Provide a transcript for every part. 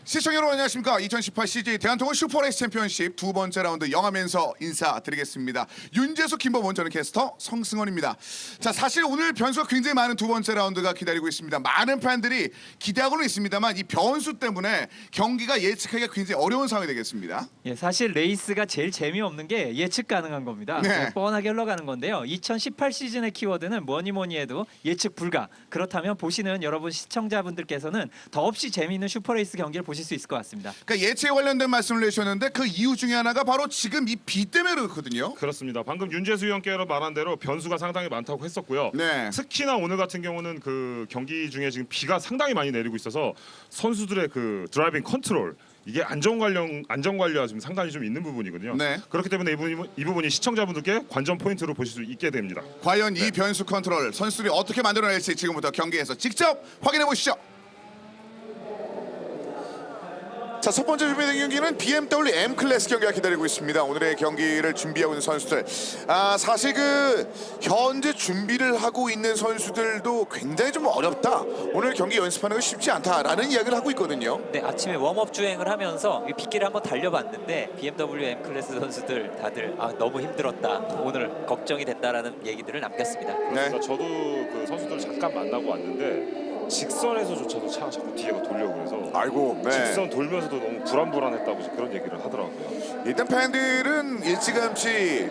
시청자 여러분 안녕하십니까. 2018 CJ 대한통운 슈퍼레이스 챔피언십 두 번째 라운드 영하면서 인사드리겠습니다. 윤재수, 김범원, 저는 캐스터 성승원입니다. 자, 사실 오늘 변수가 굉장히 많은 두 번째 라운드가 기다리고 있습니다. 많은 팬들이 기대하고는 있습니다만 이 변수 때문에 경기가 예측하기가 굉장히 어려운 상황이 되겠습니다. 예, 사실 레이스가 제일 재미없는 게 예측 가능한 겁니다. 네. 뻔하게 흘러가는 건데요. 2018 시즌의 키워드는 뭐니 해도 예측 불가. 그렇다면 보시는 여러분 시청자분들께서는 더없이 재미있는 슈퍼레이스 경기를 보실 수 있을 것 같습니다. 그러니까 예측에 관련된 말씀을 해주셨는데 그 이유 중에 하나가 바로 지금 이 비 때문에 그렇거든요. 그렇습니다. 방금 윤재수 형께서 말한 대로 변수가 상당히 많다고 했었고요. 네. 특히나 오늘 같은 경우는 그 경기 중에 지금 비가 상당히 많이 내리고 있어서 선수들의 그 드라이빙 컨트롤 이게 안전 관리와 좀 상관이 좀 있는 부분이거든요. 네. 그렇기 때문에 이 부분이 시청자분들께 관전 포인트로 보실 수 있게 됩니다. 과연 이 변수 컨트롤 선수들이 어떻게 만들어낼지 지금부터 경기에서 직접 확인해 보시죠. 자, 첫 번째 준비된 경기는 BMW M 클래스 경기가 기다리고 있습니다. 오늘의 경기를 준비하고 있는 선수들. 사실 그 현재 준비를 하고 있는 선수들도 굉장히 좀 어렵다. 오늘 경기 연습하는 거 쉽지 않다라는 이야기를 하고 있거든요. 네, 아침에 웜업 주행을 하면서 이 빗길을 한번 달려봤는데 BMW M 클래스 선수들 다들 너무 힘들었다. 오늘 걱정이 된다라는 얘기들을 남겼습니다. 네. 그러니까 저도 그 선수들을 잠깐 만나고 왔는데 직선에서조차도 차가 자꾸 뒤에가 돌려고 그래서 아이고, 네. 직선 돌면서도 너무 불안했다고 그런 얘기를 하더라고요. 일단 팬들은 일찌감치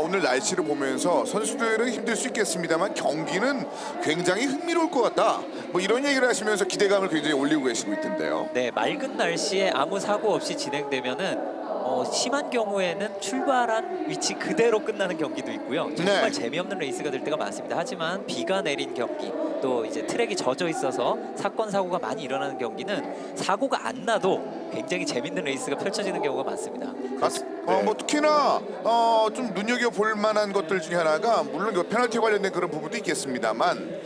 오늘 날씨를 보면서 선수들은 힘들 수 있겠습니다만 경기는 굉장히 흥미로울 것 같다. 뭐 이런 얘기를 하시면서 기대감을 굉장히 올리고 계시고 있던데요. 네, 맑은 날씨에 아무 사고 없이 진행되면은 심한 경우에는 출발한 위치 그대로 끝나는 경기도 있고요. 정말 네. 재미없는 레이스가 될 때가 많습니다. 하지만 비가 내린 경기, 또 이제 트랙이 젖어 있어서 사건 사고가 많이 일어나는 경기는 사고가 안 나도 굉장히 재밌는 레이스가 펼쳐지는 경우가 많습니다. 뭐 특히나 좀 눈여겨 볼 만한 것들 중에 하나가 물론 그 페널티 관련된 그런 부분도 있겠습니다만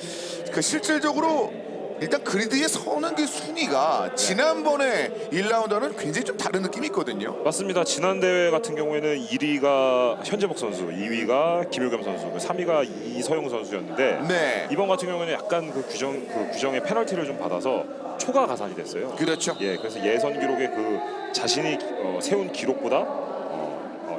그 실질적으로 일단 그리드에 서는 그 순위가 지난번에 1라운드와는 굉장히 좀 다른 느낌이 있거든요. 맞습니다. 지난 대회 같은 경우에는 1위가 현재복 선수, 2위가 김일겸 선수, 3위가 이서영 선수였는데 네. 이번 같은 경우에는 약간 그 규정의 페널티를 좀 받아서 초과 가산이 됐어요. 그렇죠. 예, 그래서 예선 기록에 그 자신이 세운 기록보다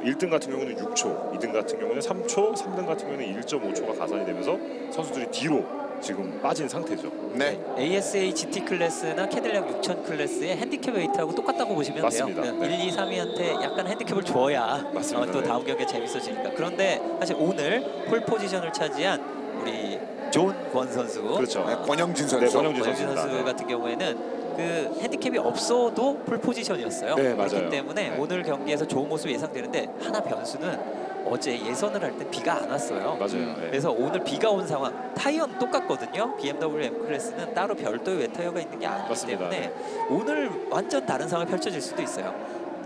1등 같은 경우는 6초, 2등 같은 경우는 3초, 3등 같은 경우는 1.5초가 가산이 되면서 선수들이 뒤로 지금 빠진 상태죠. 네. ASA GT 클래스나 캐딜락 6000 클래스의 핸디캡 웨이트하고 똑같다고 보시면 맞습니다. 돼요. 네. 1, 2, 3위한테 약간 핸디캡을 줘야 맞습니다. 또 네. 다음 경기가 재밌어지니까. 그런데 사실 오늘 폴 포지션을 차지한 우리 존 권 선수, 그렇죠. 네, 권영진 네, 선수. 권영진 권영진 선수입니다. 선수 네. 같은 경우에는 그 핸디캡이 없어도 폴 포지션이었어요. 네, 그렇기 맞아요. 때문에 네. 오늘 경기에서 좋은 모습 예상되는데 하나 변수는 어제 예선을 할 때 비가 안 왔어요. 맞아요. 네. 그래서 오늘 비가 온 상황, 타이어는 똑같거든요. BMW M 클래스는 따로 별도의 웨타이어가 있는 게 아니기 맞습니다. 때문에 오늘 완전 다른 상황이 펼쳐질 수도 있어요.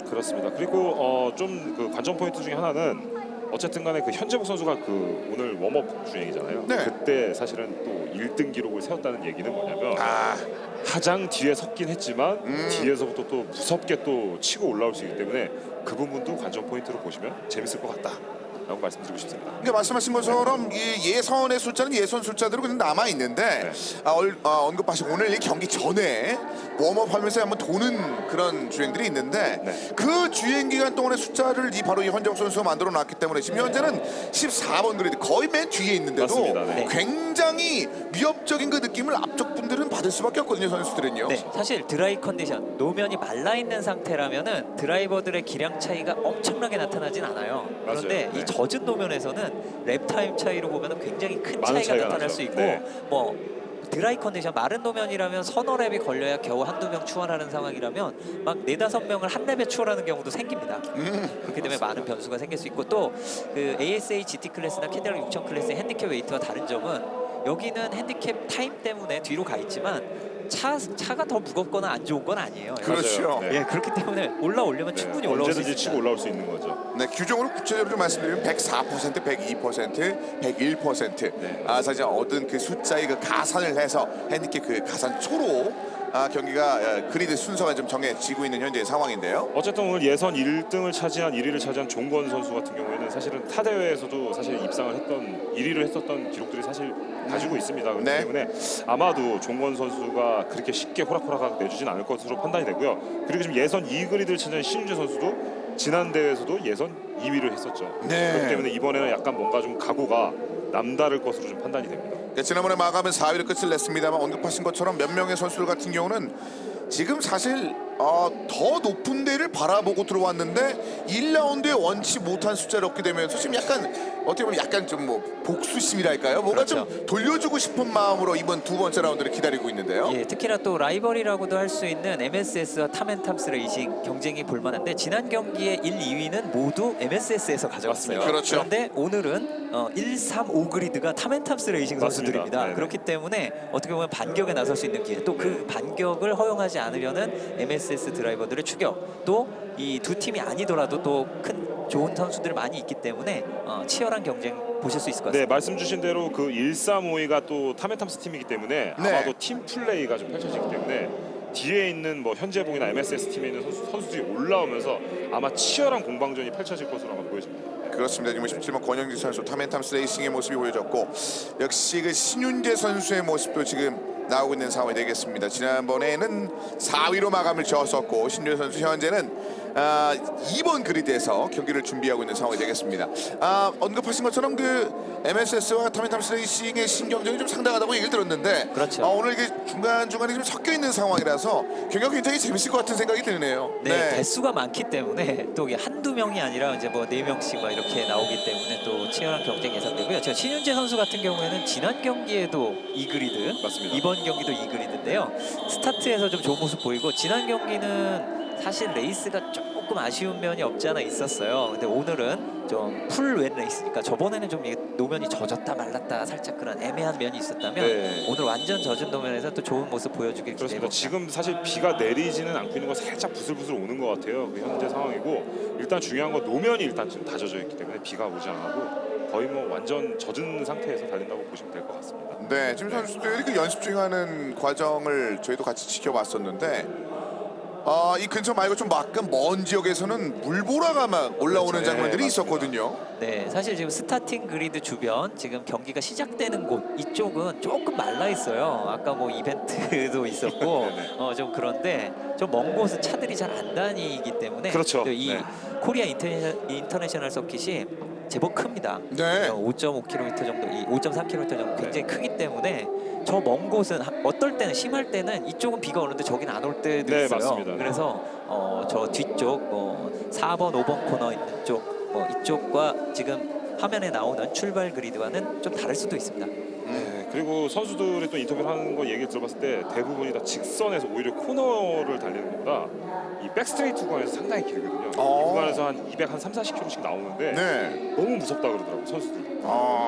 그렇습니다. 그리고 좀 그 관전 포인트 중에 하나는 어쨌든 간에 그 현재복 선수가 그 오늘 웜업 주행이잖아요. 네. 그때 사실은 또 1등 기록을 세웠다는 얘기는 뭐냐면 아, 가장 뒤에 섰긴 했지만 음. 뒤에서부터 또 무섭게 또 치고 올라올 수 있기 때문에 그 부분도 관전 포인트로 보시면 재밌을 것 같다라고 말씀드리고 싶습니다. 그러니까 말씀하신 것처럼 이 예선의 숫자는 예선 숫자대로 그냥 남아 있는데 언급하신 오늘 이 경기 전에 웜업하면서 한번 도는 그런 주행들이 있는데 네. 그 주행 기간 동안의 숫자를 바로 이 현정 선수가 만들어 놨기 때문에 지금 현재는 14번 그리드 거의 맨 뒤에 있는데도 맞습니다. 네. 굉장히 위협적인 그 느낌을 앞쪽 분들은 받을 수밖에 없거든요, 선수들은요. 네, 사실 드라이 컨디션, 노면이 말라 있는 상태라면은 드라이버들의 기량 차이가 엄청나게 나타나진 않아요. 그런데 맞아요. 네. 이 젖은 노면에서는 랩 타임 차이로 보면은 굉장히 큰 많은 차이가 차이가 나타날 나죠. 수 있고 네. 뭐 드라이 컨디션, 마른 노면이라면 서너 랩이 걸려야 겨우 한두 명 추월하는 상황이라면 막 4-5명을 한 랩에 추월하는 경우도 생깁니다. 그렇기 때문에 많은 변수가 생길 수 있고 또 그 ASA GT 클래스나 캐딜락 6000 클래스의 핸디캡 웨이트와 다른 점은 여기는 핸디캡 타임 때문에 뒤로 가 있지만 차가 더 무겁거나 안 좋은 건 아니에요. 그렇죠. 맞아요. 네. 예, 그렇기 때문에 올라오려면 네. 충분히 올라올 수 언제든지 있습니다. 치고 올라올 수 있는 거죠. 네, 규정으로 구체적으로 좀 말씀드리면 104%, 102%, 101%. 네. 사실 얻은 그 숫자의 그 가산을 해서 핸디캡 그 가산 초로 경기가 그리드 순서가 좀 정해지고 있는 현재 상황인데요. 어쨌든 오늘 예선 1등을 차지한 1위를 차지한 종건 선수 같은 경우에는 사실은 타 대회에서도 사실 입상을 했던 1위를 했었던 기록들이 사실 가지고 있습니다. 그렇기 네. 때문에 아마도 종건 선수가 그렇게 쉽게 호락호락 내주진 않을 것으로 판단이 되고요. 그리고 지금 예선 2그리드를 차지한 신윤재 선수도 지난 대회에서도 예선 2위를 했었죠. 네. 그렇기 때문에 이번에는 약간 뭔가 좀 각오가 남다를 것으로 좀 판단이 됩니다. 네, 지난번에 마감은 4위로 끝을 냈습니다만 언급하신 것처럼 몇 명의 선수들 같은 경우는 지금 사실 더 높은 데를 바라보고 들어왔는데 1라운드에 원치 못한 숫자를 얻게 되면서 지금 약간 어떻게 보면 약간 좀 뭐 복수심이랄까요? 뭔가 그렇죠. 좀 돌려주고 싶은 마음으로 이번 두 번째 라운드를 기다리고 있는데요. 예, 특히나 또 라이벌이라고도 할 수 있는 MSS와 탐앤탐스 레이싱 경쟁이 볼만한데 지난 경기의 1, 2위는 모두 MSS에서 가져갔어요. 맞습니다. 그렇죠. 그런데 오늘은 1, 3, 5 그리드가 탐앤탐스 레이싱 맞습니다. 선수들입니다. 네네. 그렇기 때문에 어떻게 보면 반격에 나설 수 있는 기회, 또 그 반격을 허용하지 않으려는 MSS 드라이버들의 추격, 또 이 두 팀이 아니더라도 또 큰 좋은 선수들이 많이 있기 때문에 치열한 경쟁 보실 수 있을 것 네, 같습니다. 말씀 주신 대로 그 1352가 또 탐앤탐스 팀이기 때문에 네. 아마도 팀 플레이가 좀 펼쳐지기 때문에 뒤에 있는 뭐 현재봉이나 MSS 팀에 있는 선수들이 올라오면서 아마 치열한 공방전이 펼쳐질 것으로 아마 보여집니다. 그렇습니다. 지금 17번 권영진 선수 탐앤탐스 레이싱의 모습이 보여졌고 역시 그 신윤재 선수의 모습도 지금 나오고 있는 상황이 되겠습니다. 지난번에는 4위로 마감을 지었었고 신윤재 선수 현재는 2번 그리드에서 경기를 준비하고 있는 상황이 되겠습니다. 언급하신 것처럼 그 MSS와 탐앤탐스 레이싱의 신경전이 좀 상당하다고 얘기를 들었는데 그렇죠. 오늘 이게 중간중간에 좀 섞여 있는 상황이라서 경기가 굉장히 재밌을 것 같은 생각이 드네요. 네, 개수가 많기 때문에 또 이게 한두 명이 아니라 이제 뭐 4명씩 막 이렇게 나오기 때문에 또 치열한 경쟁이 예상되고요. 저 신윤재 선수 같은 경우에는 지난 경기에도 2그리드, 맞습니다. 이번 경기도 2그리드인데요. 스타트에서 좀 좋은 모습 보이고 지난 경기는 사실 레이스가 조금 아쉬운 면이 없지 않아 있었어요. 근데 오늘은 좀 풀 웬 레이스니까 저번에는 좀 이게 노면이 젖었다 말랐다 살짝 그런 애매한 면이 있었다면 네. 오늘 완전 젖은 노면에서 또 좋은 모습 보여주길 그렇습니다. 기대해봅니다. 지금 사실 비가 내리지는 않고 있는 거 살짝 부슬부슬 오는 것 같아요. 그 현재 상황이고 일단 중요한 건 노면이 일단 좀 다져져 있기 때문에 비가 오지 않아도 거의 뭐 완전 젖은 상태에서 달린다고 보시면 될 것 같습니다. 네, 지금 선수들이 그 연습 중하는 과정을 저희도 같이 지켜봤었는데 이 근처 말고 좀 막간 먼 지역에서는 물보라가 막 올라오는 그렇죠. 장면들이 네, 있었거든요. 네, 사실 지금 스타팅 그리드 주변 지금 경기가 시작되는 곳 이쪽은 조금 말라 있어요. 아까 뭐 이벤트도 있었고 좀 그런데 좀 먼 곳은 차들이 잘 안 다니기 때문에 그렇죠. 또 이 네. 코리아 인터내셔널 서킷이 제법 큽니다. 네. 5.5km 정도, 5.3km 정도 굉장히 크기 때문에 저 먼 곳은 어떨 때는 심할 때는 이쪽은 비가 오는데 저기는 안 올 때도 네, 있어요. 맞습니다. 그래서 저 뒤쪽 4번, 5번 코너 있는 쪽 이쪽과 지금 화면에 나오는 출발 그리드와는 좀 다를 수도 있습니다. 네, 그리고 선수들이 또 인터뷰를 하는 거 얘기 들어봤을 때 대부분이 다 직선에서 오히려 코너를 달리는 것보다 이 백스트레이트 구간에서 상당히 길거든요. 이 구간에서 한 3-40km씩 나오는데 네. 너무 무섭다 그러더라고요, 선수들이.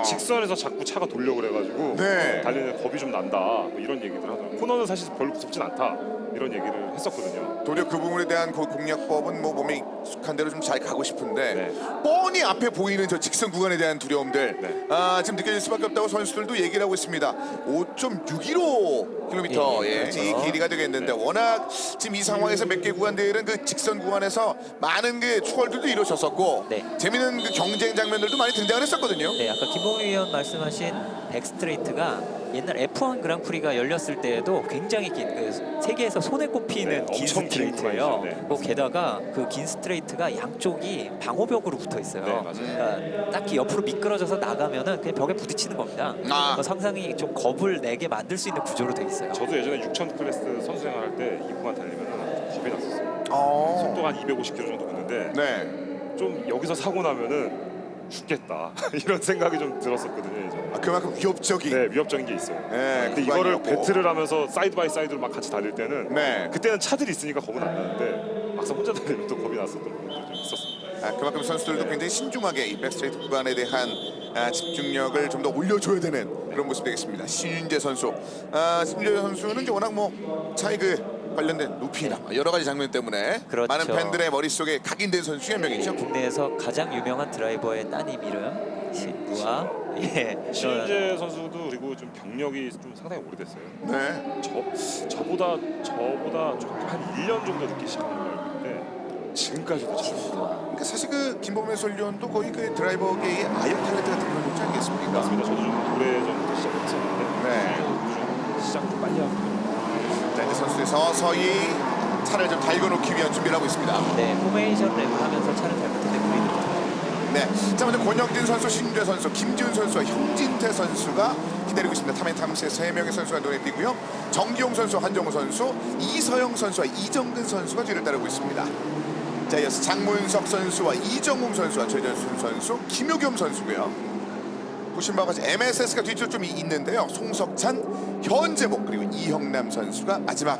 직선에서 자꾸 차가 돌려고 그래가지고 네. 달리는 겁이 좀 난다 뭐 이런 얘기들 하더라고요. 코너는 사실 별로 무섭진 않다 이런 얘기를 했었거든요. 도리어 그 부분에 대한 그 공략법은 뭐 몸에 익숙한 대로 좀 잘 가고 싶은데 네. 뻔히 앞에 보이는 저 직선 구간에 대한 두려움들 네. 지금 느껴질 수밖에 없다고 선수들도 얘기를 하고 있습니다. 5.615km 예, 그렇죠. 이 길이가 되겠는데 네. 워낙 지금 이 상황에서 몇 개 구간들은 그 직선 구간에서 많은 게 추월들도 이루어졌었고 네. 재미있는 그 경쟁 장면들도 많이 등장을 했었거든요. 네, 아까 김봉희 위원 말씀하신 백스트레이트가 옛날 F1 그랑프리가 열렸을 때에도 굉장히 긴 세계에서 손에 꼽히는 네, 긴 엄청 긴 스트레이트예요. 구간이죠. 네. 게다가 그 긴 스트레이트가 양쪽이 방호벽으로 붙어 있어요. 네, 맞아요. 그러니까 딱히 옆으로 미끄러져서 나가면은 그냥 벽에 부딪히는 겁니다. 상상이 좀 겁을 내게 만들 수 있는 구조로 돼 있어요. 저도 예전에 6000 클래스 선수 생활할 때 이 구간 달리면 겁이 났었어요. 어. 속도가 한 250km 정도 붙는데 네. 좀 여기서 사고 나면은 죽겠다 이런 생각이 좀 들었었거든요. 예전에. 그만큼 위협적인. 네, 위협적인 게 있어요. 네, 근데 이거를 구간이었고. 배틀을 하면서 사이드 바이 사이드로 막 같이 달릴 때는 네. 그때는 차들이 있으니까 겁은 안 나는데 막상 혼자 달리면 또 겁이 났었던 부분도 좀 있었습니다. 그만큼 선수들도 네. 굉장히 신중하게 이 백스트레이트 구간에 대한 집중력을 좀 더 올려줘야 되는 그런 모습이 되겠습니다. 신윤재 선수. 신윤재 선수는 이제 워낙 뭐 차의 그 관련된 루피나 여러 가지 장면 때문에 그렇죠. 많은 팬들의 머릿속에 각인된 선수 한 명이죠. 국내에서 가장 유명한 드라이버의 따님 이름 신부와 예. 신윤재 선수도 그리고 좀 경력이 좀 상당히 오래됐어요. 네. 저보다 조금 한 1년 정도 늦게 시작한 걸로 알고 있는데 지금까지도 잘합니다. 그러니까 사실 그 김범현 해설위원도 거의 그 드라이버계의 아이언 탤런트 같은 그런 존재 아니겠습니까? 맞습니다. 저도 좀 오래전부터 시작했었는데 네. 좀 시작 좀 빨리 하고 자, 이제 선수들이 서서히 차를 좀 달궈 놓기 위한 준비를 하고 있습니다. 네, 포메이션 랩을 하면서 차를 잘못했는데 그리드부터. 네. 자, 먼저 권영진 선수, 신윤재 선수, 김지훈 선수와 형진태 선수가 기다리고 있습니다. 타멘탐스의 3명의 선수가 눈에 띄고요. 정기용 선수, 한정우 선수, 이서영 선수와 이정근 선수가 뒤를 따르고 있습니다. 자, 이어서 장문석 선수와 이정웅 선수와 최전순 선수, 김효겸 선수고요. 보신 바와 같이 MSS가 뒤쪽 좀 있는데요. 송석찬, 현재복 그리고 이형남 선수가 마지막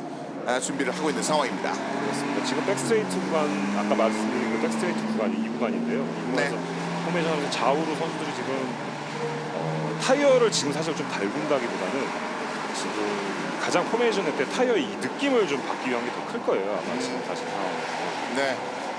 준비를 하고 있는 상황입니다. 그렇습니다. 지금 백스트레이트 구간 아까 말씀드린 그 백스트레이트 구간이 이 구간인데요. 이 구간에서 포메이션하면서 좌우로 선수들이 지금 타이어를 지금 사실 좀 달군다기보다는 지금 가장 포메이션 할 때 타이어의 이 느낌을 좀 받기 위한 게 더 클 거예요. 아마 지금 사실 상황. 네.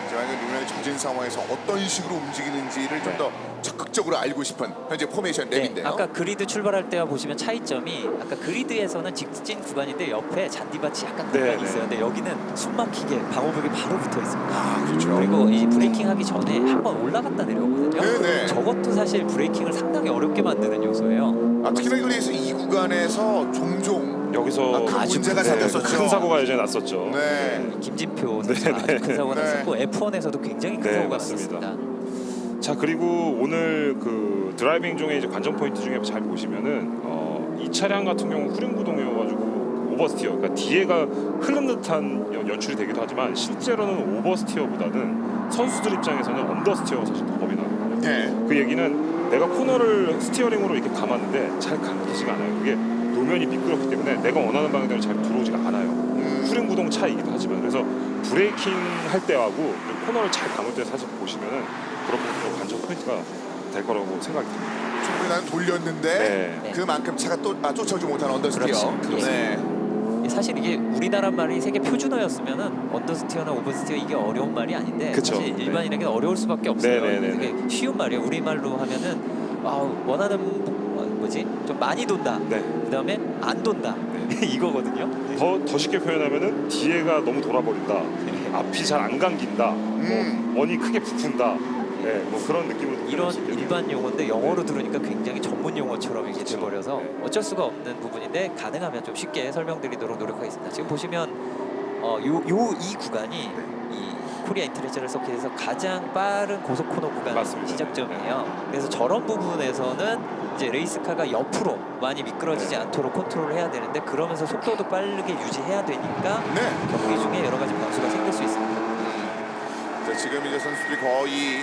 제가 눈에 젖은 상황에서 어떤 식으로 움직이는지를 좀 더 적극적으로 알고 싶은 현재 포메이션 네, 랩인데요. 아까 그리드 출발할 때와 보시면 차이점이 아까 그리드에서는 직진 구간인데 옆에 잔디밭이 약간 네, 공간이 네. 있어요. 근데 여기는 숨막히게 방어벽이 바로 붙어 있습니다. 아, 그렇죠. 그리고 이 브레이킹 하기 전에 한번 올라갔다 내려오거든요. 네네. 저것도 사실 브레이킹을 상당히 어렵게 만드는 요소예요. 특히나 그래서 이 구간에서 종종 여기서 큰 아주 문제가 큰 생겼었죠. 큰 사고가 예전에 났었죠. 네. 김진표 선수가 아주 큰 사고가 네. 났었고 F1에서도 굉장히 큰 네, 사고가 맞습니다. 났었습니다. 자, 그리고 오늘 그 드라이빙 중에 이제 관전 포인트 중에 잘 보시면은 이 차량 같은 경우 후륜 구동이어가지고 오버스티어, 그러니까 뒤에가 흐른 듯한 연출이 되기도 하지만 실제로는 오버스티어보다는 선수들 입장에서는 언더스티어가 사실 더 겁이 나거든요. 네. 그 얘기는 내가 코너를 스티어링으로 이렇게 감았는데 잘 감기지가 않아요. 그게 노면이 미끄럽기 때문에 내가 원하는 방향대로 잘 들어오지가 않아요. 후륜 구동 차이기도 하지만 그래서 브레이킹 할 때하고 코너를 잘 감을 때 사실 보시면은 그런 부분도 관전 포인트가 될 거라고 생각이 듭니다. 충분히 나는 돌렸는데 네. 그만큼 차가 또 쫓아오지 못하는 언더스티어. 그렇죠. 네. 사실 이게 우리나라 말이 세계 표준어였으면은 언더스티어나 오버스티어 이게 어려운 말이 아닌데 그쵸. 사실 네. 일반인에게 어려울 수밖에 없어요. 네네네네. 되게 쉬운 말이에요. 우리말로 하면은 원하는 뭐지 좀 많이 돈다. 네. 그다음에 안 돈다. 이거거든요. 더 쉽게 표현하면은 뒤에가 너무 돌아버린다. 앞이 잘 안 감긴다. 뭐 원이 크게 부푼다. 네, 뭐 그런 느낌으로 이런 표현할 수 있겠네요. 일반 용어인데 영어로 들으니까 굉장히 전문 용어처럼 이게 그쵸. 돼버려서 네. 어쩔 수가 없는 부분인데 가능하면 좀 쉽게 설명드리도록 노력하겠습니다. 지금 보시면 이 구간이 이 코리아 인터내셔널 서킷에서 가장 빠른 고속 코너 구간 맞습니다. 시작점이에요. 그래서 저런 부분에서는 이제 레이스카가 옆으로 많이 미끄러지지 네. 않도록 컨트롤을 해야 되는데 그러면서 속도도 빠르게 유지해야 되니까 네. 경기 중에 여러 가지 변수가 생길 수 있습니다. 자, 지금 이제 선수들이 거의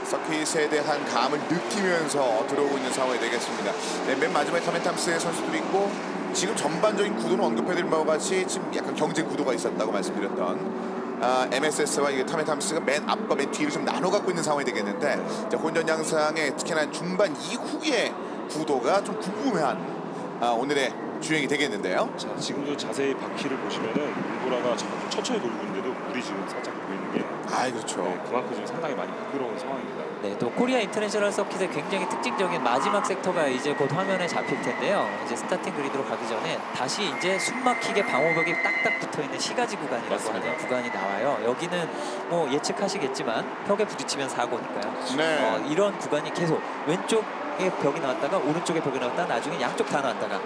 서킷에 대한 감을 느끼면서 들어오고 있는 상황이 되겠습니다. 네, 맨 마지막에 타멘탐스의 선수들이 있고 지금 전반적인 구도는 언급해드린 바와 같이 지금 약간 경쟁 구도가 있었다고 말씀드렸던 MSS와 이게 타멘탐스가 맨 앞과 맨 뒤를 좀 나눠 갖고 있는 상황이 되겠는데 자, 혼전 양상의 특히나 중반 이후의 구도가 좀 궁금해한 오늘의 주행이 되겠는데요. 자, 지금도 자세히 바퀴를 보시면은 울보라가 천천히 돌고 있는데도 물이 지금 살짝 보이는 게 그렇죠. 그만큼 지금 상당히 많이 미끄러운 상황입니다. 네, 또 코리아 인터내셔널 서킷의 굉장히 특징적인 마지막 섹터가 이제 곧 화면에 잡힐 텐데요. 이제 스타팅 그리드로 가기 전에 다시 이제 숨막히게 방호벽이 딱딱 붙어 있는 시가지 구간이라고 맞습니다. 하는 구간이 나와요. 여기는 뭐 예측하시겠지만 벽에 부딪히면 사고니까요. 네. 이런 구간이 계속 왼쪽에 벽이 나왔다가 오른쪽에 벽이 나왔다가 나중에 양쪽 다 나왔다가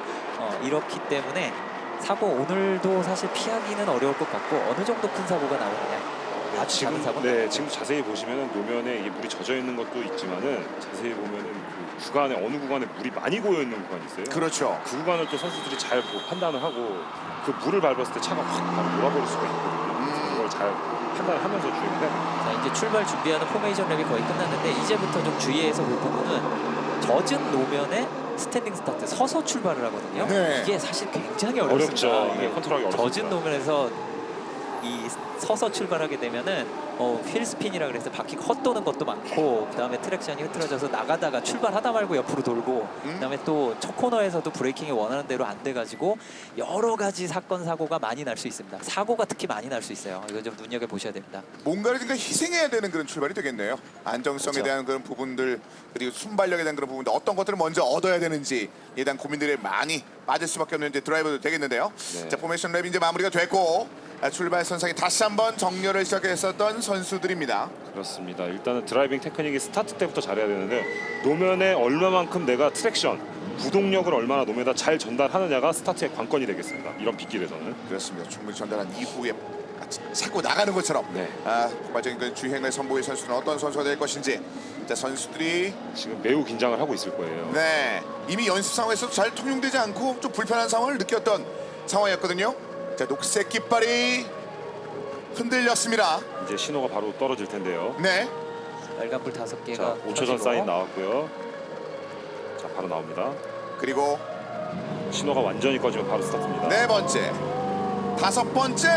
이렇기 때문에 사고 오늘도 사실 피하기는 어려울 것 같고 어느 정도 큰 사고가 나오느냐. 아주 작은 사고. 지금 자세히 보시면은 노면에 이게 물이 젖어 있는 것도 있지만은 자세히 보면은 그 구간에 어느 구간에 물이 많이 고여 있는 구간이 있어요. 그렇죠. 그 구간을 또 선수들이 잘 판단을 하고 그 물을 밟았을 때 차가 확 바로 돌아버릴 수가 있거든요. 그래서 그걸 잘 판단하면서 주행을 해요. 자, 이제 출발 준비하는 포메이션 랩이 거의 끝났는데 이제부터 좀 주의해서 볼 부분은 젖은 노면에 스탠딩 스타트 서서 출발을 하거든요. 네. 이게 사실 굉장히 어렵습니다. 어렵죠. 이게 네, 컨트롤하기 어렵습니다. 젖은 노면에서 이 서서 출발하게 되면은 휠 스핀이라 그래서 바퀴가 헛도는 것도 많고 그다음에 트랙션이 흐트러져서 나가다가 출발하다 말고 옆으로 돌고 그다음에 또 첫 코너에서도 브레이킹이 원하는 대로 안 돼가지고 여러 가지 사건 사고가 많이 날 수 있습니다. 사고가 특히 많이 날 수 있어요. 이거 좀 눈여겨 보셔야 됩니다. 뭔가를 지금 희생해야 되는 그런 출발이 되겠네요. 안정성에 그렇죠. 대한 그런 부분들 그리고 순발력에 대한 그런 부분들 어떤 것들을 먼저 얻어야 되는지에 대한 고민들이 많이 빠질 수밖에 없는 이제 드라이버도 되겠는데요. 네. 자 포메이션 랩 이제 마무리가 됐고 출발 선상에 다시 한번 정렬을 시작했었던 선수들입니다. 그렇습니다. 일단은 드라이빙 테크닉이 스타트 때부터 잘해야 되는데 노면에 얼마만큼 내가 트랙션, 구동력을 얼마나 노면에다 잘 전달하느냐가 스타트의 관건이 되겠습니다. 이런 빗길에서는. 그렇습니다. 충분히 전달한 이후에 자꾸 나가는 것처럼 네. 폭발적인 그 주행을 선보일 선수는 어떤 선수가 될 것인지 자 선수들이 지금 매우 긴장을 하고 있을 거예요. 네 이미 연습 상황에서도 잘 통용되지 않고 좀 불편한 상황을 느꼈던 상황이었거든요. 자 녹색 깃발이 흔들렸습니다. 이제 신호가 바로 떨어질 텐데요. 네 빨간불 5개가 자, 5초 전 사인 나왔고요. 자, 바로 나옵니다. 그리고 신호가 완전히 꺼지면 바로 스타트입니다. 네 번째, 다섯 번째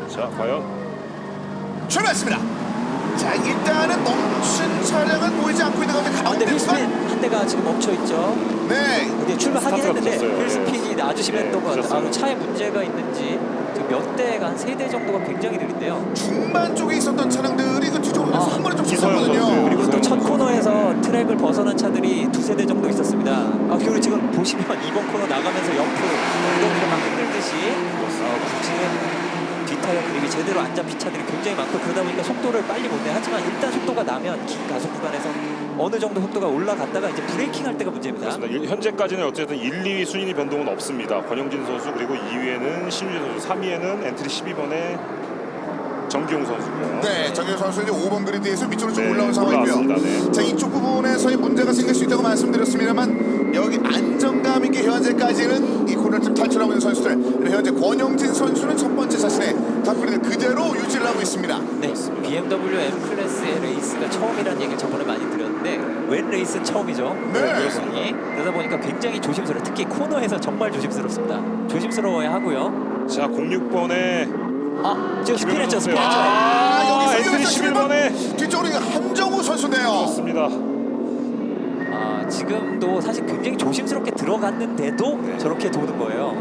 자, 과연 출발했습니다. 자 일단은 멈춘 차량은 보이지 않고 있는 가운데 근데 가운데 휠스핀 선 한 대가 지금 멈춰 있죠. 네 근데 출발하긴 스타트가 했는데 늦었어요. 휠스핀이 아주 심했던 것 같아요. 늦었어요. 차에 문제가 있는지 지금 몇 대가 한 3대 정도가 굉장히 느린데요. 중반 쪽에 있었던 차량들이 그 뒤쪽으로 한 번에 좀 이서영 선수예요. 섰거든요. 그리고 또 첫 코너에서 트랙을 벗어난 차들이 2-3대 정도 있었습니다. 그리고 지금 보시면 이번 코너 나가면서 옆으로 엉덩이를 막 흔들듯이 굳이 뒷타이어 그립이 제대로 안 잡힌 차들이 굉장히 많고 그러다 보니까 속도를 빨리 못 내. 하지만 일단 속도가 나면 긴 가속 구간에서 어느 정도 속도가 올라갔다가 이제 브레이킹 할 때가 문제입니다. 그렇습니다. 현재까지는 어쨌든 1, 2위 순위 변동은 없습니다. 권영진 선수 그리고 2위에는 신유재 선수, 3위에는 엔트리 12번의 정기용 선수고요. 네, 정현 선수 이제 5번 그리드에서 밑으로 좀 네, 올라온 상황이고요. 올라왔습니다. 네. 자 이쪽 부분에서의 문제가 생길 수 있다고 말씀드렸습니다만 여기 안정감 있게 현재까지는 이 코너를 탈출하고 있는 선수들. 그리고 현재 권영진 선수는 첫 번째 자신의 탑그리드 그대로 유지를 하고 있습니다. 네, BMW M 클래스의 레이스가 처음이라는 얘기를 저번에 많이 드렸는데 웬 레이스는 처음이죠. 네. 그러다 보니까 굉장히 조심스러워. 특히 코너에서 정말 조심스럽습니다. 조심스러워야 하고요. 자, 06번에 지금 스피했죠, 스피했죠. 엔트리 11번에 뒤쪽으로 한정우 선수인데요. 그렇습니다. 지금도 사실 굉장히 조심스럽게 들어갔는데도 네. 저렇게 도는 거예요.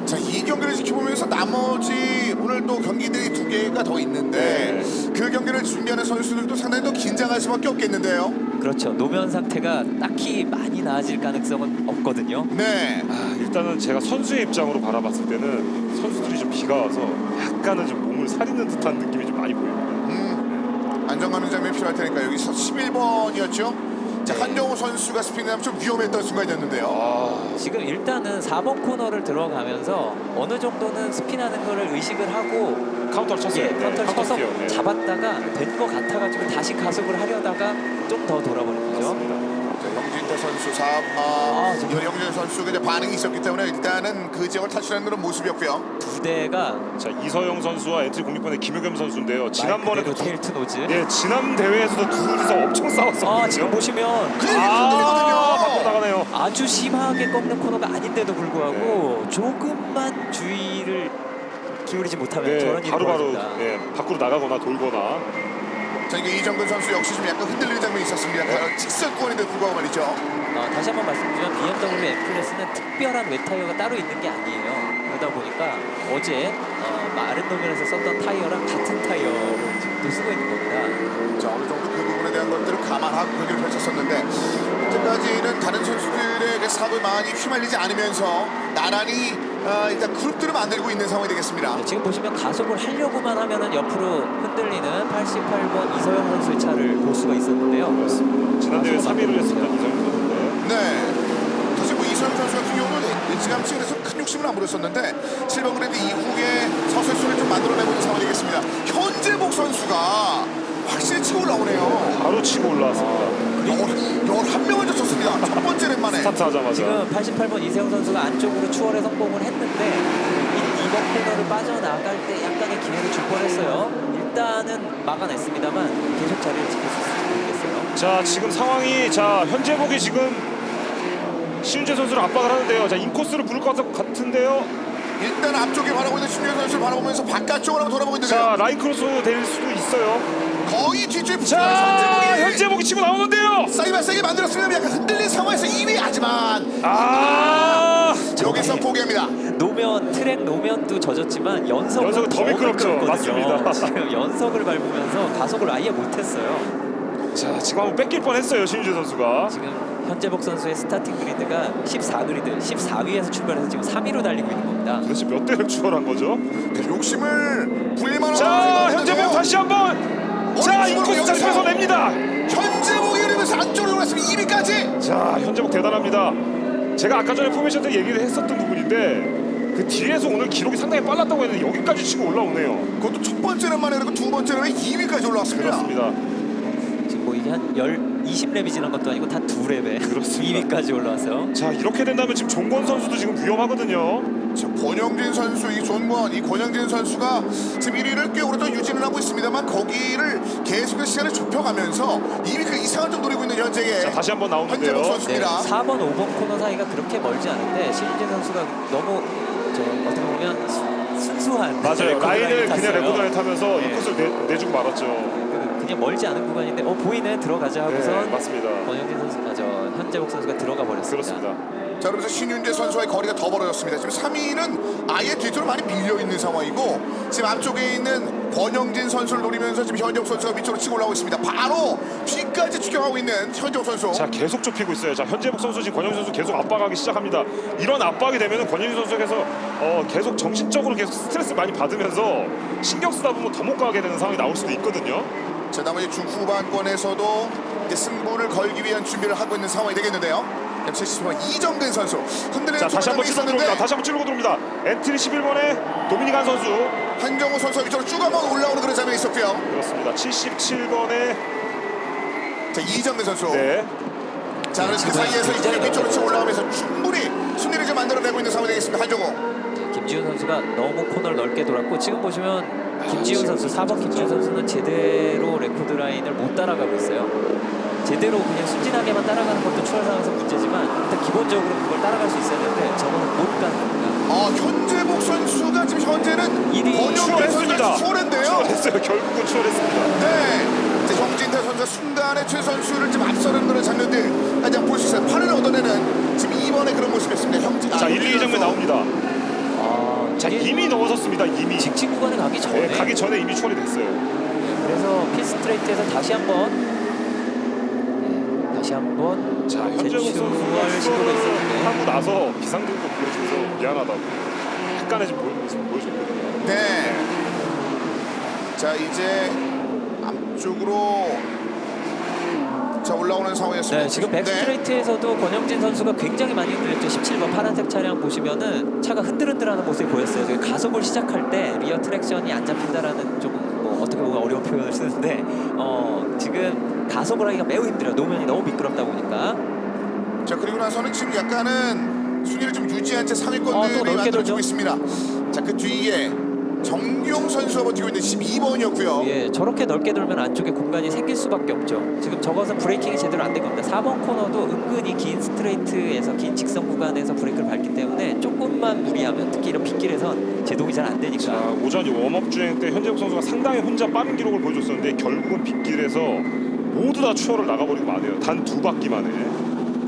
자 이 경기를 지켜보면서 나머지 오늘 또 경기들이 2개가 더 있는데 그 경기를 준비하는 선수들도 상당히 더 긴장할 수밖에 없겠는데요. 그렇죠. 노면 상태가 딱히 많이 나아질 가능성은 없거든요. 네. 일단은 제가 선수의 입장으로 바라봤을 때는 선수들이 좀 비가 와서 약간은 좀 몸을 사리는 듯한 느낌이 좀 많이 보입니다. 안정감의 장면이 필요할 테니까 여기서 11번이었죠. 자 한정우 선수가 스피드하면 좀 위험했던 순간이었는데요. 지금 일단은 4번 코너를 들어가면서 어느 정도는 스핀하는 거를 의식을 하고 카운터를 쳤어요. 네, 카운터를 카운터 쳐서 스티어, 네. 잡았다가 된 거 같아가지고 다시 가속을 하려다가 좀 더 돌아버린 거죠. 자, 영진태 선수 지금 영진 선수가 이제 반응이 있었기 때문에 일단은 그 지역을 탈출하는 그런 모습이었고요. 두 대가 자, 이서영 선수와 엔트리 06번의 김효겸 선수인데요. 말 지난번에도 그대로 테일트 노즈. 예, 지난 대회에서도 둘이서 엄청 싸웠었거든요. 지금 보시면 그게 흔들리거든요. 바꿔 나가네요. 아주 심하게 꺾는 코너가 아닌데도 불구하고 조금만 주의를 기울이지 못하면 네, 저런 일이 바로바로 벌어집니다. 예, 밖으로 나가거나 돌거나. 자 이게 이정근 선수 역시 좀 약간 흔들리는 장면이 있었습니다. 직선권인데 불구하고 말이죠. 다시 한번 말씀드리면 BMW M 클래스는 특별한 웨타이어가 따로 있는 게 아니에요. 그러다 보니까 어제 마른 노면에서 썼던 타이어랑 같은 타이어를 지금도 쓰고 있는 겁니다. 자 어느 정도 그 부분에 대한 것들을 감안하고 경기를 펼쳤었는데 현재까지는 다른 선수들에게 사고에 많이 휘말리지 않으면서 나란히 일단 그룹들을 만들고 있는 상황이 되겠습니다. 네, 지금 보시면 가속을 하려고만 하면은 옆으로 흔들리는 88번 이서영 선수의 차를 볼 수가 있었는데요. 지난 대회 3위를 했었던 이서영 선수인데. 네. 사실 뭐 이소영 선수 같은 경우는 일찌감치 그래서 큰 욕심을 안 부렸었는데 7번 그래도 이후에 서설수를 좀 만들어내고 있는 상황이 되겠습니다. 현재복 선수가 확실히 치고 올라오네요. 바로 치고 올라왔습니다. 11명을 졌었습니다. 첫 번째 랩만에. 스타트하자마자. 지금 88번 이세영 선수가 안쪽으로 추월에 성공을 했는데 이번 코너를 빠져나갈 때 약간의 기회를 줄 뻔했어요. 일단은 막아냈습니다만 계속 자리를 지킬 수 있을지 모르겠어요. 자, 지금 상황이 현재복이 지금 신유재 선수를 압박을 하는데요. 자, 인코스를 부를 것 같은데요. 일단 앞쪽에 바라보고 있는 신유현 선수를 바라보면서 바깥쪽으로 한번 돌아보고 있는데요. 자 라인 크로스 될 수도 있어요. 거의 뒤쪽에 붙은 자 현재복이 치고 나오는데요. 사이발세게 만들었습니다. 약간 흔들린 상황에서 2위 하지만 여기서 포기합니다. 트랙 노면도 젖었지만 연석은 연석은 더 미끄럽죠. 맞습니다. 지금 연석을 밟으면서 가속을 아예 못했어요. 자 지금 한번 뺏길 뻔했어요 신유재 선수가. 지금 현재복 선수의 스타팅 그리드가 14그리드, 14위에서 출발해서 지금 3위로 달리고 있는 겁니다. 도대체 몇 대를 추월한 거죠? 욕심을 부릴만한 자 현재복 다시 한번. 자 인코스 잘 뺏어냅니다. 현재복이 이러면서 안쪽으로 올랐으면 2위까지. 자 현재복 대단합니다. 제가 아까 전에 포메이션 때 얘기를 했었던 부분인데 그 뒤에서 오늘 기록이 상당히 빨랐다고 했는데 여기까지 치고 올라오네요. 그것도 첫 번째는만 해도 두 번째는 2위까지 올라왔습니다. 그렇습니다. 지금 뭐 이게 한 20랩이 지난 것도 아니고 다 2랩에 그렇습니다. 2위까지 올라왔어요. 자 이렇게 된다면 지금 종권 선수도 지금 위험하거든요. 자, 권영진 선수, 이 존권, 이 권영진 선수가 지금 1위를 꽤 오랫동안 유지는 하고 있습니다만 거기를 계속해서 시간을 좁혀가면서 2위 그 이상을 좀 노리고 있는 현재의 자 다시 한번 나오는데요. 현재복 네, 선수입니다. 4번, 5번 코너 사이가 그렇게 멀지 않은데 신윤재 선수가 너무 어떻게 보면 순수한 맞아요. 레코드 라인을 라인을 그냥 탔어요. 레코드라인 타면서 네. 인코스를 내주고 말았죠. 그냥 멀지 않은 구간인데 보이네 들어가자 하고선 네, 맞습니다. 권영진 선수, 현재복 선수가 들어가 버렸습니다. 그렇습니다. 자, 그러면서 신윤재 선수와의 거리가 더 벌어졌습니다. 지금 3위는 아예 뒤쪽으로 많이 밀려 있는 상황이고 지금 앞쪽에 있는 권영진 선수를 노리면서 지금 현재복 선수가 밑으로 치고 올라오고 있습니다. 바로 뒤까지 추격하고 있는 현재복 선수. 자 계속 좁히고 있어요. 자 현재복 선수 지금 권영진 선수 계속 압박하기 시작합니다. 이런 압박이 되면은 권영진 선수께서 계속 정신적으로 계속 스트레스 많이 받으면서 신경 쓰다 보면 더 못 가게 되는 상황이 나올 수도 있거든요. 자, 나머지 중후반권에서도 이제 승부를 걸기 위한 준비를 하고 있는 상황이 되겠는데요. 70번 이정근 선수 흔들리는 자 다시 한번 초반전이 찌르고 들어옵니다. 다시 한번 찌르고 들어옵니다. 엔트리 11번에 도미니간 선수. 한정우 선수가 위쪽으로 쭉 한번 올라오는 그런 장면이 있었고요. 그렇습니다. 77번에 자, 이정근 선수. 네. 자, 그래서 그 사이에서 이제 위쪽으로 쭉 올라오면서 충분히 순위를 좀 만들어내고 있는 상황이 되겠습니다. 한정우. 김지훈 선수가 너무 코너를 넓게 돌았고 지금 보시면 김지훈 선수 4번 김지훈 선수는 제대로 레코드 라인을 못 따라가고 있어요. 제대로 그냥 순진하게만 따라가는 것도 추월 상황에서 문제지만 일단 기본적으로 그걸 따라갈 수 있었는데 저거는 못 가는 겁니다. 현재복 선수가 지금 현재는 일위 권영진 추월했습니다. 선수가 추월했는데요. 추월했어요. 결국은 추월했습니다. 네. 이제 형진태 선수가 순간에 최 선수를 좀 앞서는 그런 장면들 아직 볼 수 있어요. 팔을 얻어내는 지금 2번의 그런 모습이었습니다. 자 1, 2 장면 나옵니다. 아, 자 이미 넘어섰습니다. 이미. 직진 구간에 가기 전에 네, 가기 전에 이미 추월이 됐어요. 그래서 필스트레이트에서 다시 한번 자 현재복 제추월 선수가 시도가 있었는데 하고 나서 비상등도 보여줘서 미안하다고 약간의 지금 모습을 보여줬거든요. 네. 자, 이제 앞쪽으로 자 올라오는 상황이었습니다. 네, 지금 백스트레이트에서도 권영진 선수가 굉장히 많이 흔들렸죠. 17번 파란색 차량 보시면은 차가 흔들흔들하는 모습이 보였어요. 저기 가속을 시작할 때 리어 트랙션이 안 잡힌다라는 조금 뭐 어떻게 보면 어려운 표현을 쓰는데 지금 가속을 하기가 매우 힘들어요. 노면이 너무 미끄럽다 보니까. 자, 그리고 나서는 지금 약간은 순위를 좀 유지한 채 또 상위권들이 넓게 만들어지고 돌죠. 있습니다. 자, 그 뒤에 정용 선수가 버티고 있는 12번이었고요. 예, 저렇게 넓게 돌면 안쪽에 공간이 생길 수밖에 없죠. 지금 저것은 브레이킹이 제대로 안 된 겁니다. 4번 코너도 은근히 긴 스트레이트에서 긴 직선 구간에서 브레이크를 밟기 때문에 조금만 무리하면 특히 이런 빗길에선 제동이 잘 안 되니까. 자 오전 웜업 주행 때 현재복 선수가 상당히 혼자 빠른 기록을 보여줬었는데 결국은 빗길에서 모두 다 추월을 나가버리고 마네요. 단 2바퀴 만에.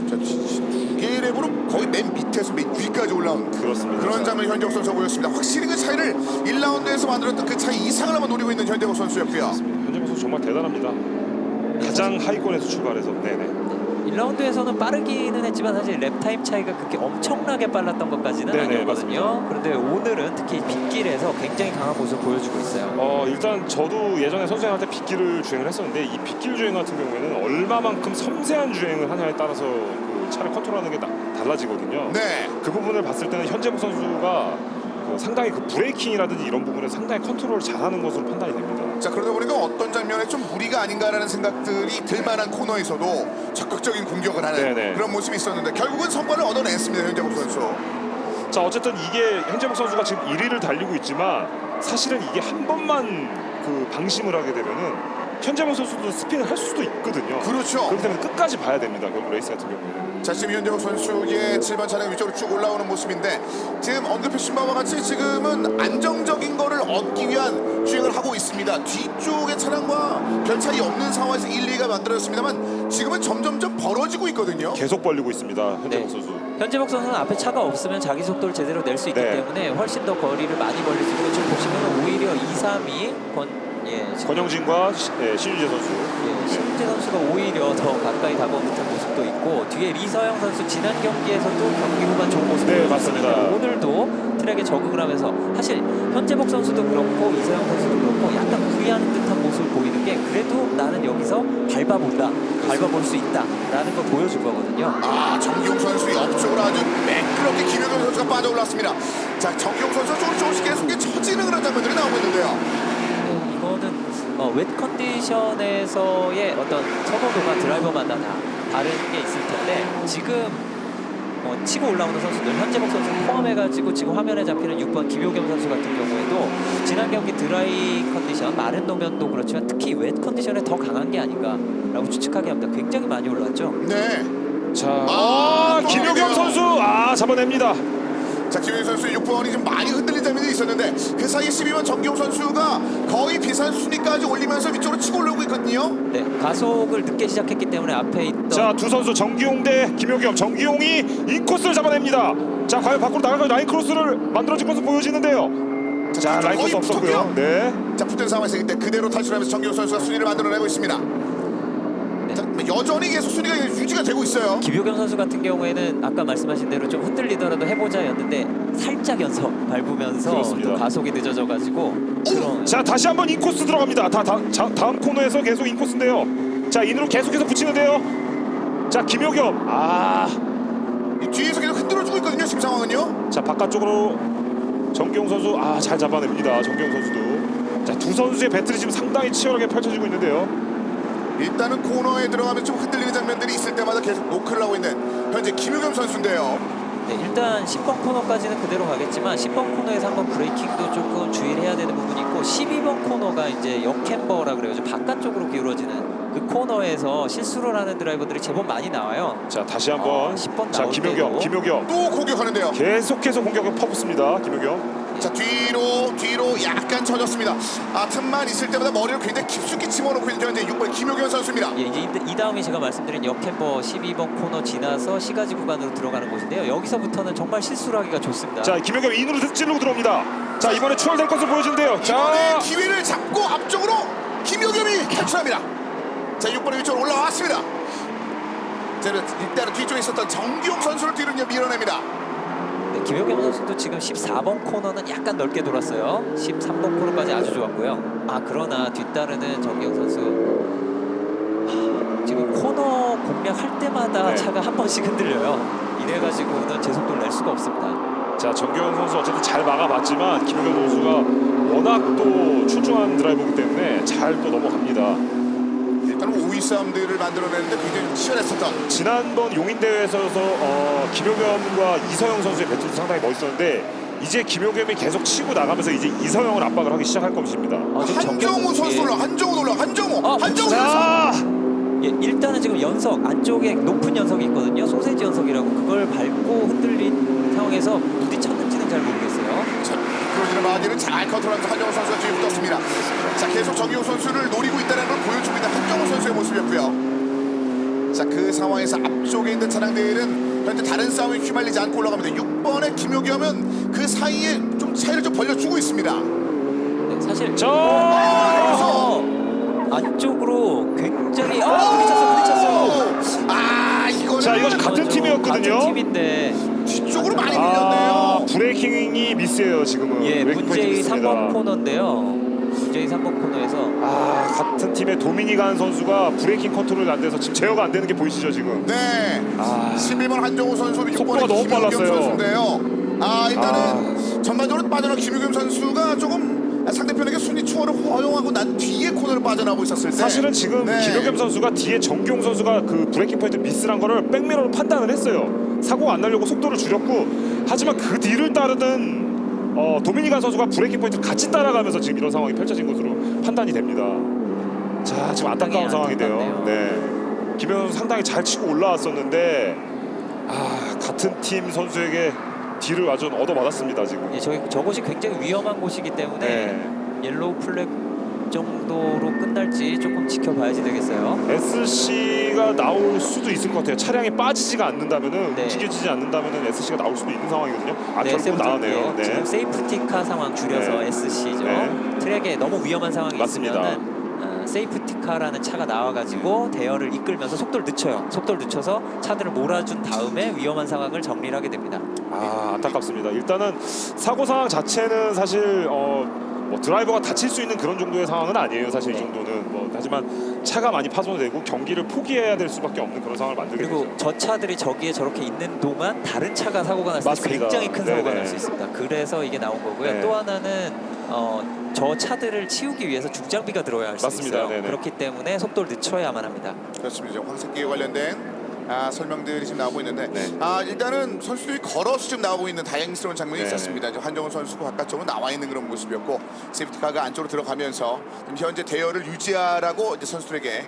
자, 두 개의 랩으로 거의 맨 밑에서 맨 위까지 올라온 그렇습니다. 그런 장면 현재욱 선수가 보였습니다. 확실히 그 차이를 1라운드에서 만들었던 그 차이 이상을 한번 노리고 있는 현재욱 선수였고요. 현재복 선수 정말 대단합니다. 가장 하위권에서 출발해서 네네. 1라운드에서는 빠르기는 했지만 사실 랩 타임 차이가 그렇게 엄청나게 빨랐던 것까지는 네네, 아니었거든요. 그런데 오늘은 특히 빗길에서 굉장히 강한 모습을 보여주고 있어요. 일단 저도 예전에 선수생활 때 빗길을 주행을 했었는데 이 빗길 주행 같은 경우에는 얼마만큼 섬세한 주행을 하냐에 따라서 그 차를 컨트롤하는 게 달라지거든요. 네. 그 부분을 봤을 때는 현재복 선수가 상당히 그 브레이킹이라든지 이런 부분에 상당히 컨트롤을 잘하는 것으로 판단이 됩니다. 자, 그러다 보니까 어떤 장면에 좀 무리가 아닌가라는 생각들이 들만한 코너에서도 적극적인 공격을 하는 네네. 그런 모습이 있었는데 결국은 성과를 얻어냈습니다. 현재욱 선수. 자 어쨌든 이게 현재복 선수가 지금 1위를 달리고 있지만 사실은 이게 한 번만 그 방심을 하게 되면은 현재범 선수도 스핀을 할 수도 있거든요. 그렇죠. 그렇기 때문에 끝까지 봐야 됩니다. 결국 레이스 같은 경우에는. 자, 지금 현재복 선수의 7번 차량 위쪽으로 쭉 올라오는 모습인데 지금 언급해주신 바와 같이 지금은 안정적인 거를 얻기 위한 주행을 하고 있습니다. 뒤쪽의 차량과 별 차이 없는 상황에서 1, 2가 만들어졌습니다만 지금은 점점점 벌어지고 있거든요. 계속 벌리고 있습니다. 현재범 네. 선수. 현재복 선수는 앞에 차가 없으면 자기 속도를 제대로 낼 수 있기 네. 때문에 훨씬 더 거리를 많이 벌릴 수 있고 지금 보시면 오히려 2, 3위 권영진과 신유재 선수. 신재 선수가 오히려 더 가까이 다가온 듯한 모습도 있고 뒤에 리서영 선수 지난 경기에서도 경기 후반 좋은 모습 네, 보여줬었는데 맞습니다. 오늘도 트랙에 적응을 하면서 사실 현재복 선수도 그렇고 이서영 선수도 그렇고 약간 무리하는 듯한 모습을 보이는 게 그래도 나는 여기서 밟아볼 수 있다라는 걸 보여줄 거거든요. 아, 정기용 선수 옆쪽으로 아주 매끄럽게 김효경 선수가 빠져 올랐습니다. 자, 정기용 선수가 조금씩 계속 처지는 그런 장면들이 나오고 있는데요. 네, 이거는 웻 컨디션에서의 어떤 선호도가 드라이버마다 다 다른 게 있을 텐데 지금 치고 올라오는 선수들 현재복 선수 포함해가지고 지금 화면에 잡히는 6번 김효겸 선수 같은 경우에도 지난 경기 드라이 컨디션 마른 노면도 그렇지만 특히 웻 컨디션에 더 강한 게 아닌가라고 추측하게 합니다. 굉장히 많이 올랐죠. 네. 자, 김효경 선수 잡아냅니다. 자, 김효경 선수의 6번이 좀 많이 흔들린 장면이 있었는데 그 사이에 12번 정기용 선수가 거의 비슷한 순위까지 올리면서 위쪽으로 치고 올라오고 있거든요. 네, 가속을 늦게 시작했기 때문에 앞에 있던 자, 두 선수 정기용 대 김효경. 정기용이 인코스를 잡아냅니다. 자, 과연 밖으로 나가서 라인 크로스를 만들어진 것으로 보여지는데요. 자, 라인 크로스 없었고요. 네. 자, 붙은 상황에서 이때 그대로 탈출하면서 정기용 선수가 순위를 만들어내고 있습니다. 자, 여전히 계속 순위가 유지가 되고 있어요. 김효겸 선수 같은 경우에는 아까 말씀하신 대로 좀 흔들리더라도 해보자였는데 살짝 연속 밟으면서 그렇습니다. 또 가속이 늦어져가지고 그런 자, 다시 한번 인코스 들어갑니다. 다음 코너에서 계속 인코스인데요. 자, 인으로 계속해서 붙이는데요. 자, 김효겸. 뒤에서 계속 흔들어주고 있거든요. 지금 상황은요. 자, 바깥쪽으로 정기용 선수 잘 잡아냅니다. 정기용 선수도. 자, 두 선수의 배틀이 지금 상당히 치열하게 펼쳐지고 있는데요. 일단은 코너에 들어가면 좀 흔들리는 장면들이 있을 때마다 계속 노크를 하고 있는 현재 김효겸 선수인데요. 네, 일단 10번 코너까지는 그대로 가겠지만 10번 코너에서 한번 브레이킹도 조금 주의를 해야 되는 부분이 있고 12번 코너가 이제 역캠버라 그래가지고 바깥쪽으로 기울어지는 그 코너에서 실수를 하는 드라이버들이 제법 많이 나와요. 자, 다시 한번 10번 자, 나올 김효겸. 때도. 김효겸. 또 공격하는데요. 계속해서 공격을 퍼붓습니다. 김효겸. 자, 뒤로 약간 쳐졌습니다. 틈만 있을 때마다 머리를 굉장히 깊숙이 집어넣고 있는 현재 6번 김효겸 선수입니다. 예, 이제 이 다음이 제가 말씀드린 역캠버 12번 코너 지나서 시가지 구간으로 들어가는 곳인데요. 여기서부터는 정말 실수를 하기가 좋습니다. 자, 김효겸 인으로 찌르고 들어옵니다. 자, 이번에 추월될 것으로 보여지는데요. 이번에 자, 기회를 잡고 앞쪽으로 김효겸이 탈출합니다. 자, 6번의 위쪽으로 올라왔습니다. 자, 일단은 뒤쪽에 있었던 정기용 선수를 뒤로 밀어냅니다. 네, 김효겸 선수도 지금 14번 코너는 약간 넓게 돌았어요. 13번 코너까지 아주 좋았고요. 그러나 뒤따르는 정기영 선수 지금 코너 공략할 때마다 네. 차가 한 번씩 흔들려요. 이래가지고는 제 속도를 낼 수가 없습니다. 자, 정기용 선수 어쨌든 잘 막아봤지만 김효겸 선수가 워낙 또 출중한 드라이버이기 때문에 잘 또 넘어갑니다. 일단은 5위 싸움들을 만들어내는데 굉장히 치열했었던 지난번 용인 대회에서 김효겸과 이서영 선수의 배틀도 상당히 멋있었는데 이제 김효겸이 계속 치고 나가면서 이제 이서영을 압박을 하기 시작할 것입니다. 한정우 선수 올라 한정우 자, 예, 일단은 지금 연석 안쪽에 높은 연석이 있거든요. 소세지 연석이라고 그걸 밟고 흔들린 상황에서 부딪혔는지는 잘 모르겠어요. 그러지는 바디를 잘 컨트롤하면서 한정우 선수가 뒤에 붙었습니다. 자, 계속 정기용 선수를 노리고 있다는 걸 보여주고 있는 한정우 선수의 모습이었고요. 자, 그 상황에서 앞쪽에 있는 차량들은 현재 다른 싸움에 휘말리지 않고 올라갑니다. 6번의 김효겸은 그 사이에 좀 차이를 좀 벌려주고 있습니다. 네, 사실 여기서 안쪽으로 굉장히 부딪혔어. 이거는 자, 이거 같은 팀이었거든요. 같은 팀인데 뒤쪽으로 많이 밀렸네요. 브레이킹이 미스예요 지금은. 예, 브레이킹 포인트 문제의 미스입니다. 3번 코너인데요. 문제의 3번 코너에서 같은 팀의 도미니간 선수가 브레이킹 컨트롤이 안 돼서 지금 제어가 안 되는 게 보이시죠 지금? 네. 11번 한정우 선수, 속도가 6번의 너무 김효겸 빨랐어요. 선수인데요. 일단은 전반적으로 빠져나온 김효겸 선수가 조금 상대편에게 순위 추월을 허용하고 난 뒤에 코너를 빠져나오고 있었을 때 사실은 지금 네. 김효겸 선수가 뒤에 정기용 선수가 그 브레이킹 포인트 미스란 거를 백미러로 판단을 했어요. 사고가 안 나려고 속도를 줄였고 하지만 그 뒤를 따르던 도미니간 선수가 브레이킹 포인트를 같이 따라가면서 지금 이런 상황이 펼쳐진 것으로 판단이 됩니다. 자, 지금 상당히 안타까운 상황인데요. 안타깝네요. 네. 김현우 선수 상당히 잘 치고 올라왔었는데 같은 팀 선수에게 딜을 완전 얻어맞았습니다 지금. 예, 저곳이 굉장히 위험한 곳이기 때문에 네. 옐로우 플렉 정도로 끝날지 조금 지켜봐야지 되겠어요. SC가 나올 수도 있을 것 같아요. 차량이 빠지지가 않는다면은 네. 움직여지지 않는다면은 SC가 나올 수도 있는 상황이거든요. 네, 결국 나왔네요. 네. 지금 세이프티카 상황 줄여서 네. SC죠. 네. 트랙에 너무 위험한 상황이 맞습니다. 있으면은 세이프티카라는 차가 나와가지고 대열을 이끌면서 속도를 늦춰요. 속도를 늦춰서 차들을 몰아준 다음에 위험한 상황을 정리를 하게 됩니다. 안타깝습니다. 일단은 사고 상황 자체는 사실 뭐 드라이버가 다칠 수 있는 그런 정도의 상황은 아니에요. 사실 이 네. 정도는 하지만 차가 많이 파손되고 경기를 포기해야 될 수밖에 없는 그런 상황을 만들게 그리고 되죠. 저 차들이 저기에 저렇게 있는 동안 다른 차가 사고가 났을 때 맞습니다. 굉장히 큰 사고가 네네. 날 수 있습니다. 그래서 이게 나온 거고요. 네. 또 하나는 저 차들을 치우기 위해서 중장비가 들어야 할 수 맞습니다. 있어요. 네네. 그렇기 때문에 속도를 늦춰야만 합니다. 그렇습니다. 지금 황색기에 관련된 설명들이 지금 나오고 있는데 네. 일단은 선수들이 걸어서 지금 나오고 있는 다행스러운 장면이 네. 있었습니다. 이제 한정훈 선수가 바깥쪽으로 나와 있는 그런 모습이었고 세이프티카가 안쪽으로 들어가면서 지금 현재 대열을 유지하라고 이제 선수들에게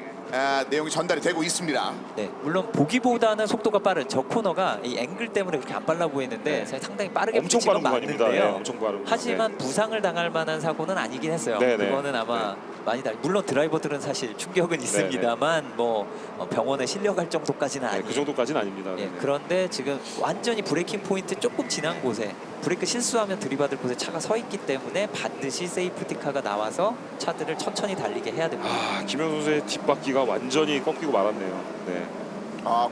내용이 전달이 되고 있습니다. 네, 물론 보기보다는 속도가 빠른 저 코너가 이 앵글 때문에 그렇게 안 빨라 보이는데 네. 상당히 빠르게 엄청 붙이면 빠른 구간입니다. 맞는데요. 네, 엄청 빠른. 하지만 부상을 당할 만한 사고는 아니긴 했어요. 네, 네. 그거는 아마 많이 물론 드라이버들은 사실 충격은 있습니다만 뭐 병원에 실려갈 정도까지는 네, 아니에요. 그 정도까지는 아닙니다. 예, 네. 그런데 지금 완전히 브레이킹 포인트 조금 지난 곳에 브레이크 실수하면 들이받을 곳에 차가 서 있기 때문에 반드시 세이프티카가 나와서 차들을 천천히 달리게 해야 됩니다. 김현 선수의 뒷바퀴가 완전히 꺾이고 말았네요. 네.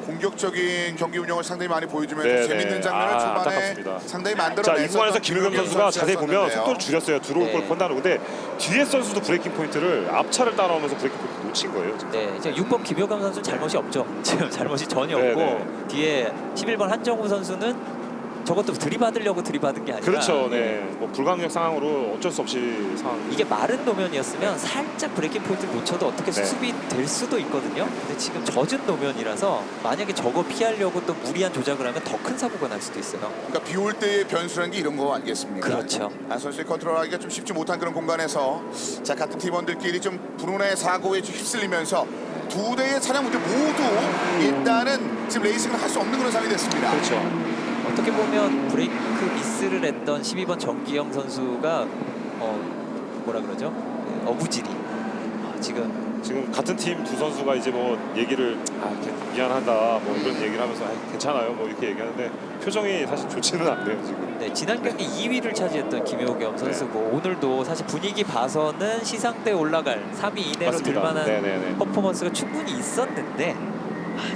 공격적인 경기 운영을 상당히 많이 보여주면서 네, 재밌는 네. 장면을 초반에 안타깝습니다. 상당히 자, 만들어내서 이 구간에서 김효경 선수가 자세히 보면 속도를 줄였어요. 들어올 네. 걸 판단하고. 근데 뒤에 선수도 브레이킹 포인트를 앞차를 따라오면서 브레이킹 포인트 놓친 거예요. 지금. 네, 이제 6번 김효감 선수 잘못이 없죠. 지금 잘못이 전혀 네, 없고 네. 뒤에 11번 한정우 선수는 저것도 들이받으려고 들이받은 게 아니라 그렇죠. 예, 네. 뭐 불가항력 상황으로 어쩔 수 없이 상황. 이게 마른 노면이었으면 살짝 브레이킹 포인트를 놓쳐도 어떻게 네. 수습이 될 수도 있거든요. 근데 지금 젖은 노면이라서 만약에 저거 피하려고 또 무리한 조작을 하면 더 큰 사고가 날 수도 있어요. 그러니까 비 올 때의 변수라는 게 이런 거 아니겠습니까? 그렇죠. 선수의 컨트롤하기가 좀 쉽지 못한 그런 공간에서 자 같은 팀원들끼리 좀 불운의 사고에 좀 휩쓸리면서 두 대의 차량 모두 일단은 지금 레이싱을 할 수 없는 그런 상황이 됐습니다. 그렇죠. 어떻게 보면 브레이크 미스를 했던 12번 정기영 선수가 뭐라 그러죠? 네, 어부질이 지금 같은 팀 두 선수가 이제 뭐 얘기를 미안하다 뭐 이런 얘기를 하면서 괜찮아요 뭐 이렇게 얘기하는데 표정이 사실 좋지는 않네요 지금. 네, 지난 경기 2위를 차지했던 김효겸 선수고 오늘도 사실 분위기 봐서는 시상대에 올라갈 3위 이내로 맞습니다. 들만한 네네네. 퍼포먼스가 충분히 있었는데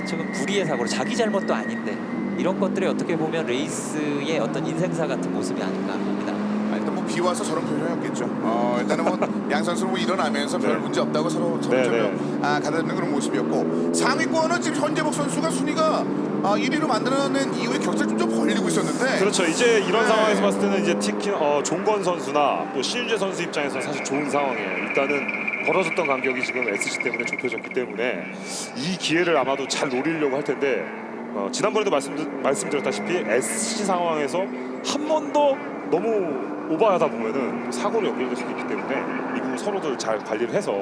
조금 불의의 사고로 자기 잘못도 아닌데 이런 것들이 어떻게 보면 레이스의 어떤 인생사 같은 모습이 아닌가 합니다. 일단 뭐 비 와서 저런 표정이었겠죠. 일단은 뭐 양 선수 뭐 일어나면서 별 네. 문제 없다고 서로 네, 좀 가다듬는 그런 모습이었고 상위권은 지금 현재복 선수가 순위가 1위로 만들어낸 이후에 격차를 좀 벌리고 있었는데 그렇죠. 이제 이런 네. 상황에서 봤을 때는 이제 특히 종건 선수나 또 신윤재 선수 입장에서는 사실 좋은 상황이에요. 일단은 벌어졌던 간격이 지금 SC 때문에 좁혀졌기 때문에 이 기회를 아마도 잘 노리려고 할 텐데 지난번에도 말씀드렸다시피 SC 상황에서 한 번 더 너무 오버하다 보면은 사고로 연결될 수도 있기 때문에 이 부분 서로들 잘 관리를 해서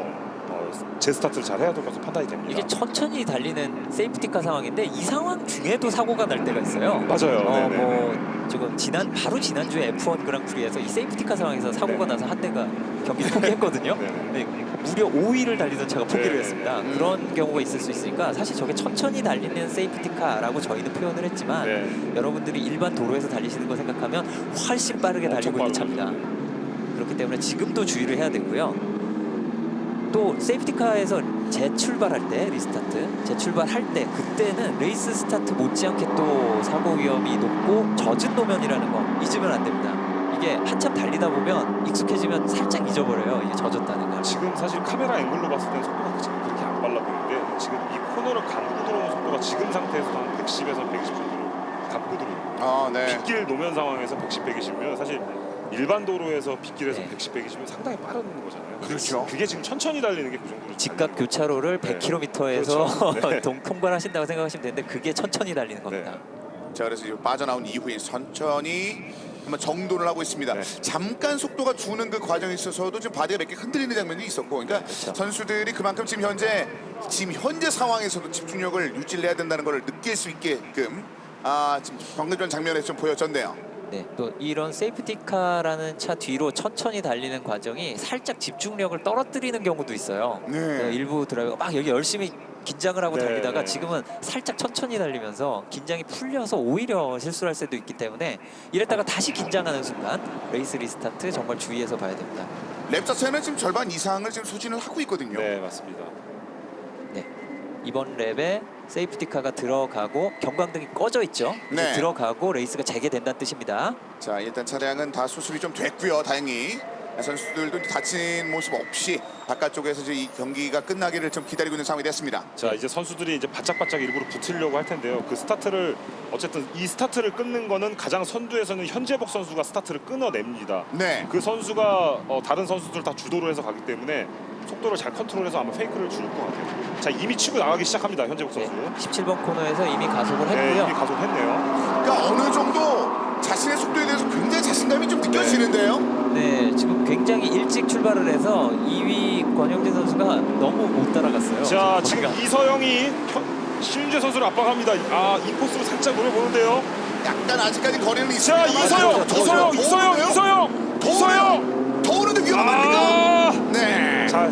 재스타트를 잘 해야 될 것으로 판단이 됩니다. 이게 천천히 달리는 세이프티카 상황인데 이 상황 중에도 사고가 날 때가 있어요. 맞아요. 네네. 뭐 지금 바로 지난주에 F1 그랑프리에서 이 세이프티카 상황에서 사고가 나서 한 대가 경기를 포기했거든요. 네네. 네, 무려 5위를 달리던 차가 포기를 네. 했습니다. 그런 경우가 있을 수 있으니까 사실 저게 천천히 달리는 세이프티카라고 저희는 표현을 했지만 네. 여러분들이 일반 도로에서 달리시는 거 생각하면 훨씬 빠르게 달리고 있는 차입니다. 그렇기 때문에 지금도 주의를 해야 되고요. 또 세이프티카에서 재출발할 때 재출발할 때 그때는 레이스 스타트 못지않게 또 사고 위험이 높고 젖은 노면이라는 거 잊으면 안 됩니다. 이게 한참 달리다 보면 익숙해지면 살짝 잊어버려요. 이게 젖었다는 걸. 지금 사실 카메라 앵글로 봤을 때는 속도가 지금 그렇게 안 빨라 보이는데 지금 이 코너를 감고 들어오는 속도가 지금 상태에서 한 110에서 120 정도로 감고 들어오는 네. 빗길 노면 상황에서 110, 120이면 사실 일반 도로에서 빗길에서 네. 110, 120이면 상당히 빠른 거잖아요. 그렇죠. 그게 지금 천천히 달리는 게 그 정도로 직각 교차로를 네. 100km에서 그렇죠. 네. 통과를 하신다고 생각하시면 되는데 그게 천천히 달리는 겁니다. 네. 자 그래서 이제 빠져나온 이후에 천천히 한번 정돈을 하고 있습니다. 네. 잠깐 속도가 주는 그 과정에 있어서도 지금 바디가 몇 개 흔들리는 장면이 있었고, 그러니까 그렇죠. 선수들이 그만큼 지금 현재 상황에서도 집중력을 유지를 해야 된다는 걸 느낄 수 있게끔 지금 방금 장면에서 좀 보여졌네요. 네, 또 이런 세이프티카라는 차 뒤로 천천히 달리는 과정이 살짝 집중력을 떨어뜨리는 경우도 있어요. 네. 일부 드라이버가 막 여기 열심히 긴장을 하고 네, 달리다가 네. 지금은 살짝 천천히 달리면서 긴장이 풀려서 오히려 실수를 할 수도 있기 때문에 이랬다가 다시 긴장하는 순간 레이스 리스타트 정말 주의해서 봐야 됩니다. 랩 자체는 지금 절반 이상을 지금 소진을 하고 있거든요. 네, 맞습니다. 네, 이번 랩에 세이프티카가 들어가고 경광등이 꺼져 있죠. 이제 네. 들어가고 레이스가 재개된다는 뜻입니다. 자, 일단 차량은 다 수습이 좀 됐고요. 다행히 선수들도 다친 모습 없이 바깥쪽에서 이제 이 경기가 끝나기를 좀 기다리고 있는 상황이 됐습니다. 자, 이제 선수들이 이제 바짝바짝 일부러 붙으려고 할 텐데요. 그 스타트를 어쨌든 이 스타트를 끊는 거는 가장 선두에서는 현재복 선수가 스타트를 끊어냅니다. 네. 그 선수가 다른 선수들 다 주도를 해서 가기 때문에 속도를 잘 컨트롤해서 아마 페이크를 줄 것 같아요. 자, 이미 치고 나가기 시작합니다. 현재복 네, 선수. 17번 코너에서 이미 가속을 네, 했고요. 이미 가속했네요. 그러니까 어느 정도 자신의 속도에 대해서 굉장히 자신감이 좀 느껴지는데요. 네, 지금 굉장히 일찍 출발을 해서 2위 권영재 선수가 너무 못 따라갔어요. 자, 지금 거리가. 이서영이 신윤재 선수를 압박합니다. 이 코스로 살짝 노려보는데요. 약간 아직까지 거리는 자, 있습니다. 이서영. 더 오는데 위험합니까? 네. 자,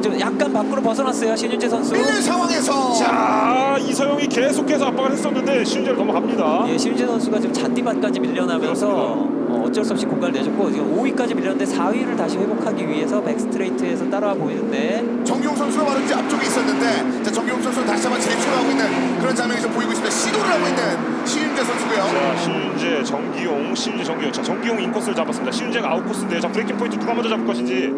좀 약간 밖으로 벗어났어요, 신윤재 선수. 밀린 상황에서 이서영이 계속해서 압박을 했었는데 신윤재를 넘어갑니다. 예, 신윤재 선수가 지금 잔디밭까지 밀려나면서 어쩔 수 없이 공간을 내줬고 지금 5위까지 밀렸는데 4위를 다시 회복하기 위해서 백스트레이트에서 따라와 보이는데 정용 선수가 바로 이제 앞쪽에 있었는데, 자, 정용 선수는 다시 한번 재출하고 있는 그런 장면이 좀 보이고 있습니다. 시도를 하고 있는 신윤재 선수고요. 자, 신윤재, 정기용. 자, 정기용 인코스를 잡았습니다. 신윤재가 아웃코스인데요. 자, 브레이킹 포인트 누가 먼저 잡을 것인지.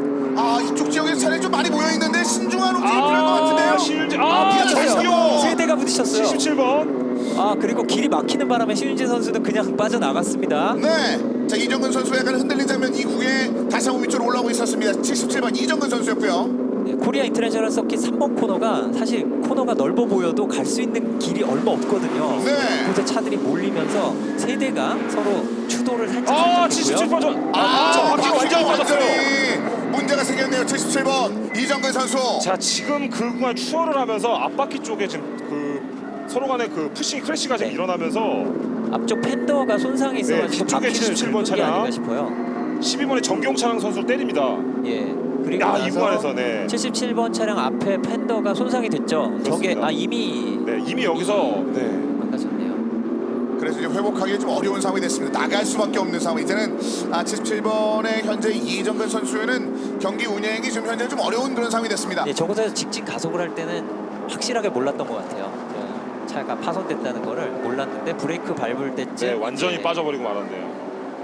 이쪽 지역에서 차량이 좀 많이 모여 있는데 신중한 움직임이 필요할 것 같은데요. 신윤재. 부딪혔어요. 세 대가 부딪혔어요. 77번. 그리고 길이 막히는 바람에 신윤재 선수는 그냥 빠져나갔습니다. 네. 자, 이정근 선수가 약간 흔들린 장면 이후에 다시 한번 위쪽으로 올라오고 있었습니다. 77번 이정근 선수였고요. 네, 코리아 인터내셔널 서킷 3번 코너가 사실 코너가 넓어 보여도 갈 수 있는 길이 얼마 없거든요. 네. 그곳에 차들이 몰리면서 세 대가 서로 추돌을 살짝 77번 전. 바퀴가 완전히 빠졌어요. 문제가 생겼네요. 77번 이정근 선수. 자, 지금 그 구간 추월을 하면서 앞바퀴 쪽에 지금 그 서로 간의 그 푸싱 크래시가 지금 네. 일어나면서 앞쪽 팬더가 손상이 있어가지고 뒤쪽에 바퀴를 77번 긁은 게 차량. 아닌가 싶어요. 12번의 정경 차량 선수를 때립니다. 예. 그리고 이 나서 구간에서 네. 77번 차량 앞에 팬더가 손상이 됐죠. 저게 그렇습니다. 이미 네, 이미 여기서 네. 망가졌네요. 그래서 이제 회복하기 좀 어려운 상황이 됐습니다. 나갈 수밖에 없는 상황. 이제는 77번의 현재 이정근 선수는 경기 운행이 좀 현재 좀 어려운 그런 상황이 됐습니다. 예, 저곳에서 직진 가속을 할 때는 확실하게 몰랐던 것 같아요. 차가 파손됐다는 거를 몰랐는데 브레이크 밟을 때쯤 네, 완전히 이제 빠져버리고 말았네요.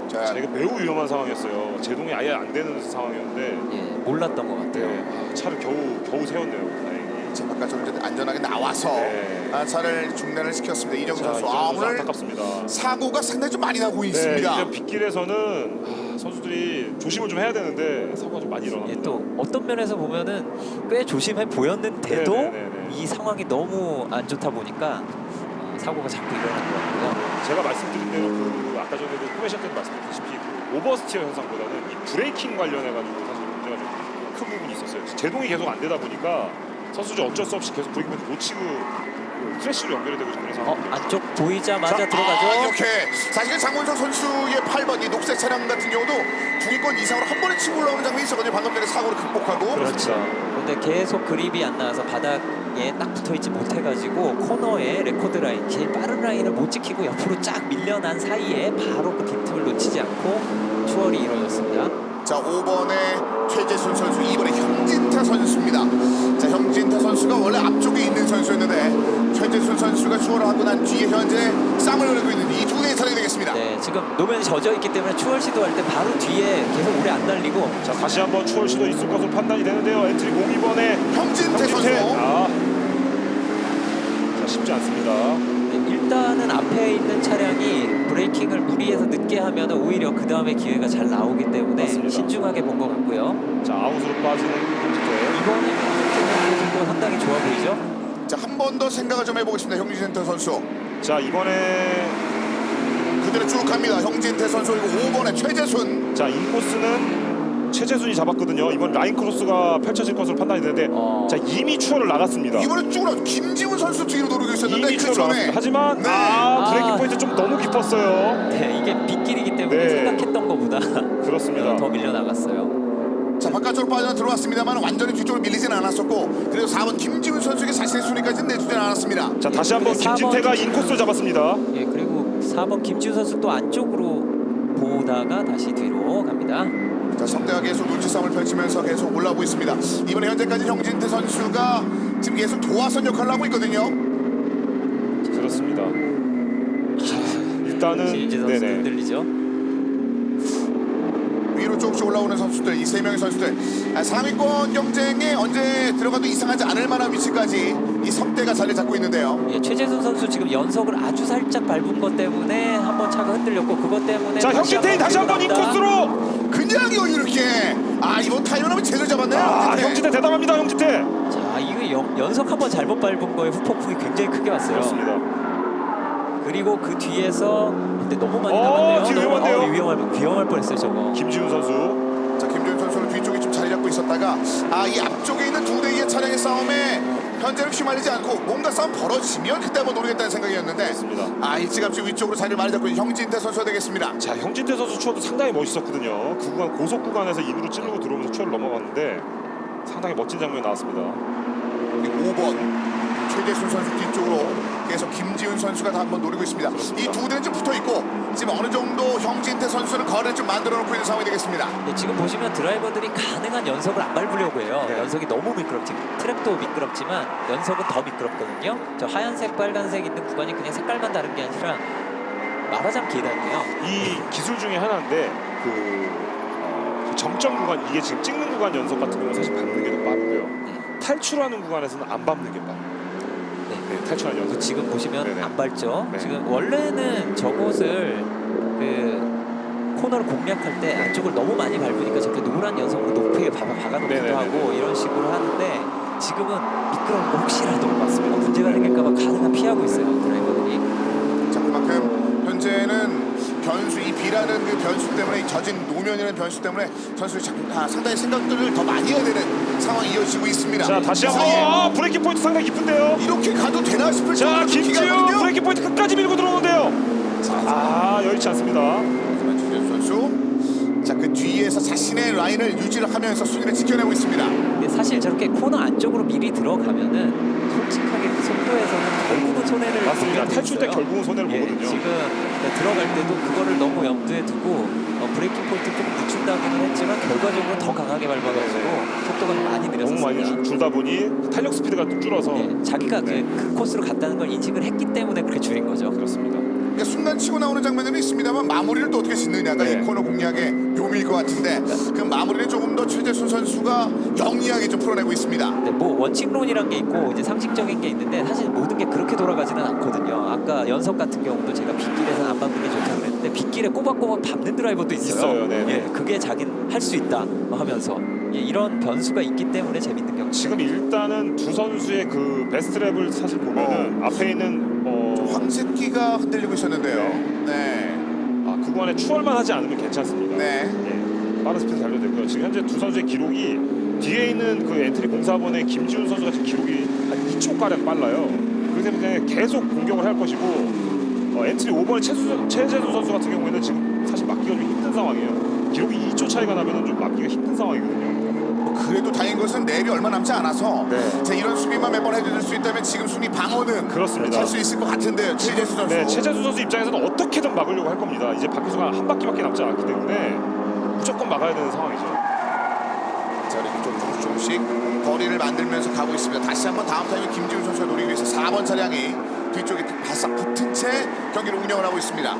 자, 자, 이거 매우 위험한 상황이었어요. 제동이 아예 안 되는 상황이었는데 예, 몰랐던 것 같아요. 네, 차를 겨우 세웠네요. 다행히. 자, 바깥쪽으로 이제 안전하게 나와서 네. 차를 중단을 시켰습니다. 이정근 자, 선수. 이정근 선수 오늘 안타깝습니다. 사고가 상당히 좀 많이 나고 네, 있습니다. 이제 빗길에서는 선수들이 조심을 좀 해야 되는데 사고가 좀 많이 일어납니다. 예, 또 어떤 면에서 보면은 꽤 조심해 보였는데도 네네네네. 이 상황이 너무 안 좋다 보니까 사고가 자꾸 일어나는 것 같고요. 제가 말씀드린 대로 그 아까 전에도 코메시아 때도 말씀드렸다시피 그 오버스티어 현상보다는 이 브레이킹 관련해가지고 사실 문제가 좀 큰 부분이 있었어요. 제동이 계속 안 되다 보니까 선수들이 어쩔 수 없이 계속 브레이크 포인트 놓치고 그 크래쉬로 연결이 되고 그런 상황. 안쪽 보이자마자 자, 들어가죠. 이렇게 사실 장문석 선수의 8번 이 녹색 차량 같은 경우도 중위권 이상으로 한 번에 치고 올라오는 장면이 있었거든요. 방금 전에 사고를 극복하고. 그렇죠. 근데 계속 그립이 안 나와서 바닥에 딱 붙어있지 못해가지고 코너에 레코드 라인, 제일 빠른 라인을 못 지키고 옆으로 쫙 밀려난 사이에 바로 그 빈틈을 놓치지 않고 추월이 이루어졌습니다. 자, 5번의 최재순 선수, 2번의 형진타 선수입니다. 자, 형진타 선수가 원래 앞쪽에 있는 선수였는데 최재순 선수가 추월을 하고 난 뒤에 현재 쌍을 노리고 있는 이 두 개의 차량이 되겠습니다. 네, 지금 노면이 젖어 있기 때문에 추월 시도할 때 바로 뒤에 계속 오래 안 달리고 자, 다시 한번 추월 시도 있을 것으로 판단이 되는데요. 엔트리 02번의 형진태 선수. 자, 쉽지 않습니다. 네, 일단은 앞에 있는 차량이 브레이킹을 무리해서 늦게 하면 오히려 그 다음에 기회가 잘 나오기 때문에 맞습니다. 신중하게 본 것 같고요. 자, 아웃으로 빠지는 형진태. 이번에 상당히 좋아 보이죠? 자, 한 번 더 생각을 좀 해보고 싶습니다. 형진태 선수. 자, 이번에 그대로 쭉 갑니다. 형진태 선수 그리고 5번에 최재순. 자, 인코스는 최재순이 잡았거든요. 이번 라인 크로스가 펼쳐질 것으로 판단이 되는데 자, 이미 추월을 나갔습니다. 이번에 쭉 나와 김지훈 선수 뒤로 노리고 있었는데 이미 그 추월을 전에 나갔습니다. 하지만 네. 브레이킹 포인트 좀 너무 깊었어요. 네, 이게 빗길이기 때문에 네. 생각했던 것보다 그렇습니다. 더 밀려 나갔어요. 자 바깥쪽으로 빠져 들어왔습니다만 완전히 뒤쪽으로 밀리지는 않았었고 그래도 4번 김지훈 선수에게 자신의 순위까지는 내주지는 않았습니다. 자, 다시 한번 그리고 4번 김진태가 인코스를 잡았습니다. 예, 그리고 4번 김지훈 선수 또 안쪽으로 보다가 다시 뒤로 갑니다. 자 성대가 계속 눈치 싸움을 펼치면서 계속 올라오고 있습니다. 이번에 현재까지 형진태 선수가 지금 계속 도화선 역할을 하고 있거든요. 그렇습니다. 자, 일단은 신인재 선수 흔들리죠. 위로 조금씩 올라오는 선수들 이 세 명의 선수들 상위권 경쟁에 언제 들어가도 이상하지 않을 만한 위치까지 이 성대가 자리 잡고 있는데요. 예, 최재순 선수 지금 연석을 아주 살짝 밟은 것 때문에 한번 차가 흔들렸고 그것 때문에 자, 형진태이 다시 한번 인코스로. 그냥요 이렇게 이번 타이밍하면 제대로 잡았네요. 형진태 대단합니다. 형진태. 자, 이거 연석 한번 잘못 밟은 거에 후폭풍이 굉장히 크게 왔어요. 그렇습니다. 그리고 그 뒤에서 근데 너무 많이 뒤 남았네요. 위험한데요? 위험할 뻔했어요 저거. 김지훈 선수. 자 김준현 선수는 뒤쪽에 좀 자리 잡고 있었다가 이 앞쪽에 있는 두 대의 차량의 싸움에 현재는 휘말리지 않고 뭔가 싸움 벌어지면 그때 한번 노리겠다는 생각이었는데 그렇습니다. 일찌감치 위쪽으로 자리를 많이 잡고 있는 형진태 선수가 되겠습니다. 자, 형진태 선수 추월도 상당히 멋있었거든요. 그 구간 고속 구간에서 인으로 찌르고 들어오면서 추월을 넘어갔는데 상당히 멋진 장면이 나왔습니다. 5번 최재순 선수 뒤쪽으로 계속 김지훈 선수가 다 한번 노리고 있습니다. 이 두 대는 좀 붙어 있고 지금 어느 정도 형진태 선수는 거리를 좀 만들어 놓고 있는 상황이 되겠습니다. 네, 지금 보시면 드라이버들이 가능한 연석을 안 밟으려고 해요. 네. 연석이 너무 미끄럽지. 트랙도 미끄럽지만 연석은 더 미끄럽거든요. 저 하얀색, 빨간색 있는 구간이 그냥 색깔만 다른 게 아니라 말하자면 계단이에요. 이 기술 중에 하나인데 그 정점 구간 이게 지금 찍는 구간 연속 같은 경우는 사실 밟는 게 더 빠르고요. 탈출하는 구간에서는 안 밟는 게 빠르고. 네, 탈출하는 연속. 지금 보시면 네네. 안 밟죠. 네. 지금 원래는 저곳을 그 코너를 공략할 때 안쪽을 너무 많이 밟으니까 저렇게 노란 연석으로 높게 박아놓기도 네네네네. 하고 이런 식으로 하는데 지금은 미끄러운 거 혹시라도 맞습니다. 문제가 생길까봐 가능한 피하고 있어요 드라이버들이. 자 그만큼 현재는 변수 이 비라는 그 변수 때문에 이 젖은 노면이라는 변수 때문에 선수들이 상당히 생각들을 더 많이 해야 되는 상황이 이어지고 있습니다. 자, 다시 한번 사이에 브레이킹 포인트 상당히 깊은데요. 이렇게 가도 되나 싶을 자, 정도로 좀 기가 김지훈 막히거든요. 브레이킹 포인트 끝까지 밀고 들어오는데요. 여의치 않습니다. 하지만 최재순 선수 그 뒤에서 자신의 라인을 유지를 하면서 순위를 지켜내고 있습니다. 근데 사실 저렇게 코너 안쪽으로 미리 들어가면은 솔직하게 그 속도에서는 결국은 손해를 맞습니다. 보게 돼 탈출 때 있어요. 결국은 손해를 보거든요. 지금 들어갈 때도 그거를 너무 염두에 두고 브레이킹 포인트 좀 늦춘다고는 했지만 결과적으로 더 강하게 밟아가지고 속도가 좀 많이 너무 많이 느렸었습니다. 줄다 보니 탄력 스피드가 좀 줄어서 자기가 네. 그 코스로 갔다는 걸 인식을 했기 때문에 그렇게 줄인 거죠. 그렇습니다. 그러니까 순간 치고 나오는 장면들은 있습니다만 마무리를 또 어떻게 짓느냐가 네. 이 코너 공략의 묘미일 것 같은데 그 마무리를 조금 더 최재순 선수가 영리하게 좀 풀어내고 있습니다. 네, 뭐 원칙론이란 게 있고 이제 상식적인 게 있는데 사실 모든 게 그렇게 돌아가지는 않거든요. 아까 연석 같은 경우도 제가 빗길에서 안 밟는 게 좋다고 그랬는데 빗길에 꼬박꼬박 밟는 드라이버도 있어요. 네네. 예, 그게 자기는 할 수 있다 하면서 이런 변수가 있기 때문에 재밌는 경기. 지금 일단은 두 선수의 그 베스트 랩을 사실 보면은 앞에 있는 황새끼가 흔들리고 있었는데요. 네. 그 구간에 추월만 하지 않으면 괜찮습니다. 네. 예, 빠른 스피드 달려도 되고요. 지금 현재 두 선수의 기록이 뒤에 있는 그 엔트리 04번의 김지훈 선수가 지금 기록이 한 2초 가량 빨라요. 그렇기 때문에 계속 공격을 할 것이고 엔트리 5번의 최재순 선수 같은 경우에는 지금 사실 막기가 좀 힘든 상황이에요. 기록이 2초 차이가 나면 좀 막기가 힘든 상황이거든요. 그래도 다행인 것은 랩이 얼마 남지 않아서 네. 자, 이런 수비만 몇 번 해줄 수 있다면 지금 순위 방어는 그렇습니다. 할 수 있을 것 같은데요. 최재수 선수. 네, 최재순 선수 입장에서는 어떻게든 막으려고 할 겁니다. 이제 밖에서가 한 바퀴밖에 남지 않았기 때문에 무조건 막아야 되는 상황이죠. 자, 이렇게 조금씩 거리를 만들면서 가고 있습니다. 다시 한번 다음 타임에 김지훈 선수가 노리기 위해서 4번 차량이 뒤쪽에 바싹 붙은 채 경기를 운영을 하고 있습니다.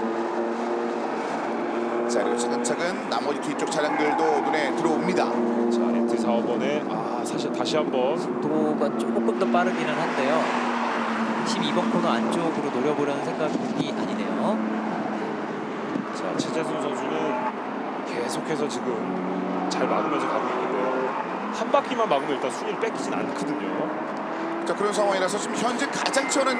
자, 그리고 차근차근 나머지 뒤쪽 차량들도 눈에 들어옵니다. 자, 엔트리 4번에 사실 다시 한번 속도가 조금 더 빠르기는 한데요. 12번 코너 안쪽으로 노려보려는 생각이 아니네요. 자, 최재순 선수는 계속해서 지금 잘 막으면서 가고 있는데요. 한 바퀴만 막으면 일단 순위를 뺏기진 않거든요. 자 그런 상황이라서 지금 현재 가장 치열한